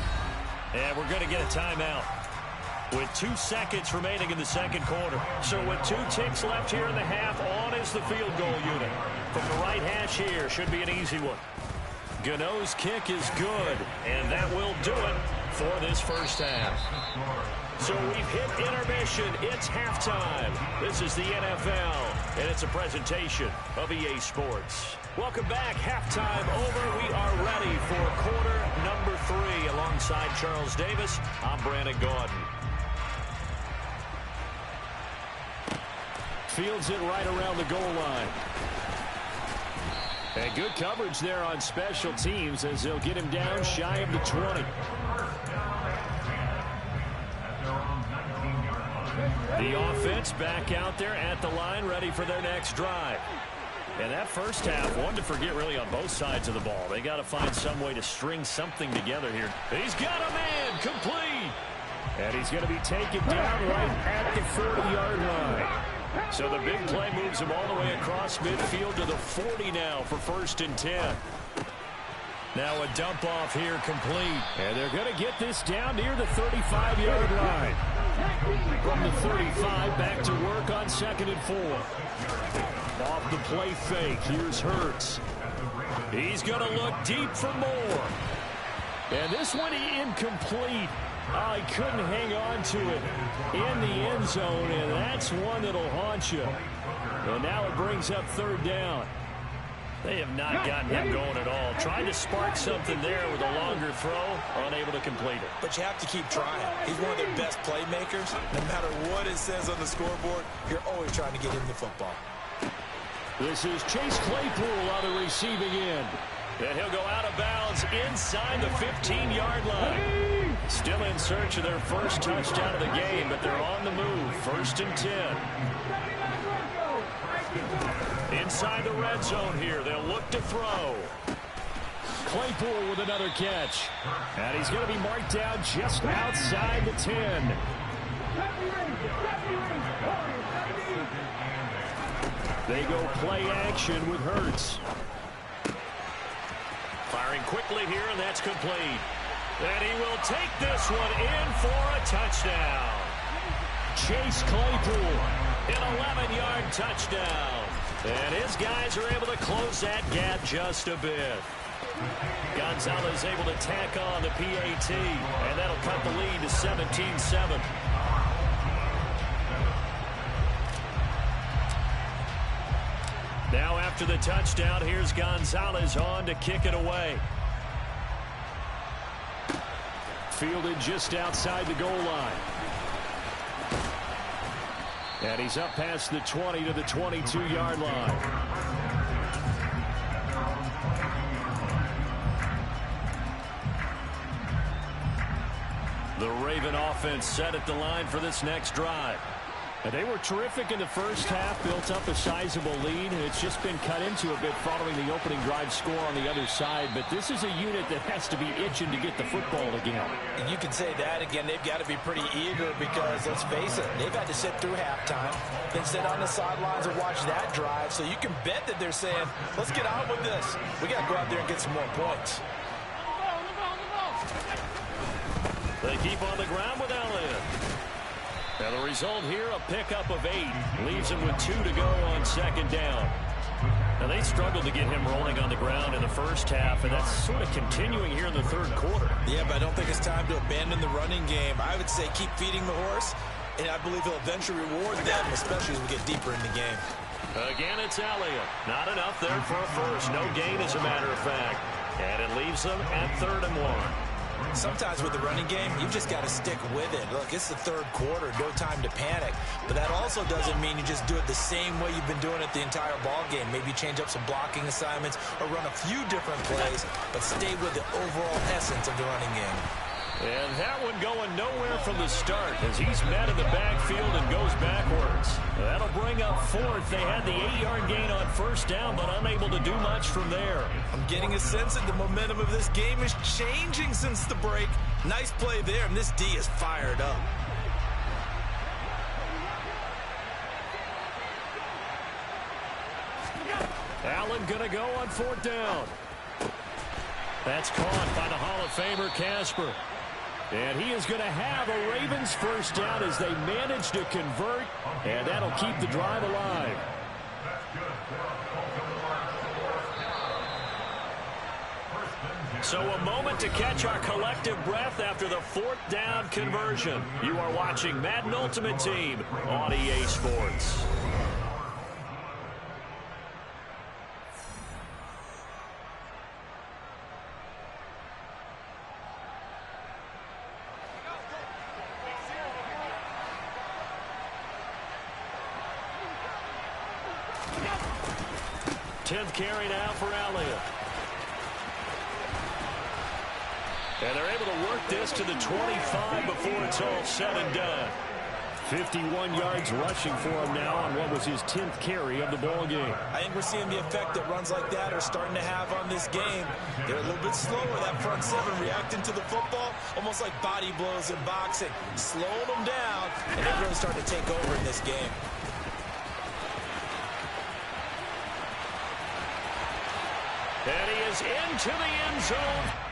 And we're going to get a timeout with 2 seconds remaining in the second quarter. So with 2 ticks left here in the half, on is the field goal unit. From the right hash here, should be an easy one. Gano's kick is good, and that will do it for this first half. So we've hit intermission. It's halftime. This is the NFL, and it's a presentation of EA Sports. Welcome back. Halftime over. We are ready for quarter number 3. Alongside Charles Davis, I'm Brandon Gaudin. Fields it right around the goal line. And good coverage there on special teams as they'll get him down shy of the 20. The offense back out there at the line, ready for their next drive. And that first half, one to forget really on both sides of the ball. They got to find some way to string something together here. He's got a man, complete. And he's going to be taken down right at the 40-yard line. So the big play moves him all the way across midfield to the 40 now for 1st and 10. Now a dump off here complete. And they're going to get this down near the 35-yard line. From the 35 back to work on 2nd and 4. Off the play fake, here's Hurts. He's going to look deep for more. And this one incomplete. Oh, he couldn't hang on to it in the end zone, and that's one that'll haunt you. And now it brings up 3rd down. They have not gotten him going at all. Trying to spark something there with a longer throw, unable to complete it. But you have to keep trying. He's one of their best playmakers. No matter what it says on the scoreboard, you're always trying to get him the football. This is Chase Claypool on the receiving end. And he'll go out of bounds inside the 15-yard line. Still in search of their first touchdown of the game, but they're on the move. 1st and 10. Inside the red zone here, they'll look to throw. Claypool with another catch. And he's going to be marked down just outside the 10. They go play action with Hurts. Firing quickly here, and that's complete. And he will take this one in for a touchdown. Chase Claypool, an 11-yard touchdown. And his guys are able to close that gap just a bit. Gonzalez able to tack on the PAT, and that'll cut the lead to 17-7. after the touchdown. Here's Gonzalez on to kick it away. Fielded just outside the goal line. And he's up past the 20 to the 22-yard line. The Raven offense set at the line for this next drive. And they were terrific in the first half, built up a sizable lead, and it's just been cut into a bit following the opening drive score on the other side. But this is a unit that has to be itching to get the football again. And you can say that again. They've got to be pretty eager because, let's face it, they've had to sit through halftime, then sit on the sidelines and watch that drive. So you can bet that they're saying, let's get on with this. We got to go out there and get some more points. They keep on the ground with Elliott. Now the result here, a pickup of 8. Leaves him with 2 to go on second down. Now they struggled to get him rolling on the ground in the first half, and that's sort of continuing here in the third quarter. Yeah, but I don't think it's time to abandon the running game. I would say keep feeding the horse, and I believe he'll eventually reward them, especially as we get deeper in the game. Again, it's Elliott. Not enough there for a first. No gain, as a matter of fact. And it leaves them at 3rd and 1. Sometimes with the running game, you've just got to stick with it. Look, it's the third quarter, no time to panic. But that also doesn't mean you just do it the same way you've been doing it the entire ball game. Maybe change up some blocking assignments or run a few different plays, but stay with the overall essence of the running game. And that one going nowhere from the start as he's met in the backfield and goes backwards. That'll bring up 4th. They had the 8-yard gain on first down, but unable to do much from there. I'm getting a sense that the momentum of this game is changing since the break. Nice play there, and this D is fired up. Allen going to go on 4th down. That's caught by the Hall of Famer Casper. And he is going to have a Ravens first down as they manage to convert, and that'll keep the drive alive. So a moment to catch our collective breath after the 4th down conversion. You are watching Madden Ultimate Team on EA Sports. Tenth carry now for Elliott. And they're able to work this to the 25 before it's all said and done. 51 yards rushing for him now on what was his 10th carry of the ball game. I think we're seeing the effect that runs like that are starting to have on this game. They're a little bit slower, that front seven, reacting to the football, almost like body blows in boxing. Slowing them down, and they're really starting to take over in this game. And he is into the end zone.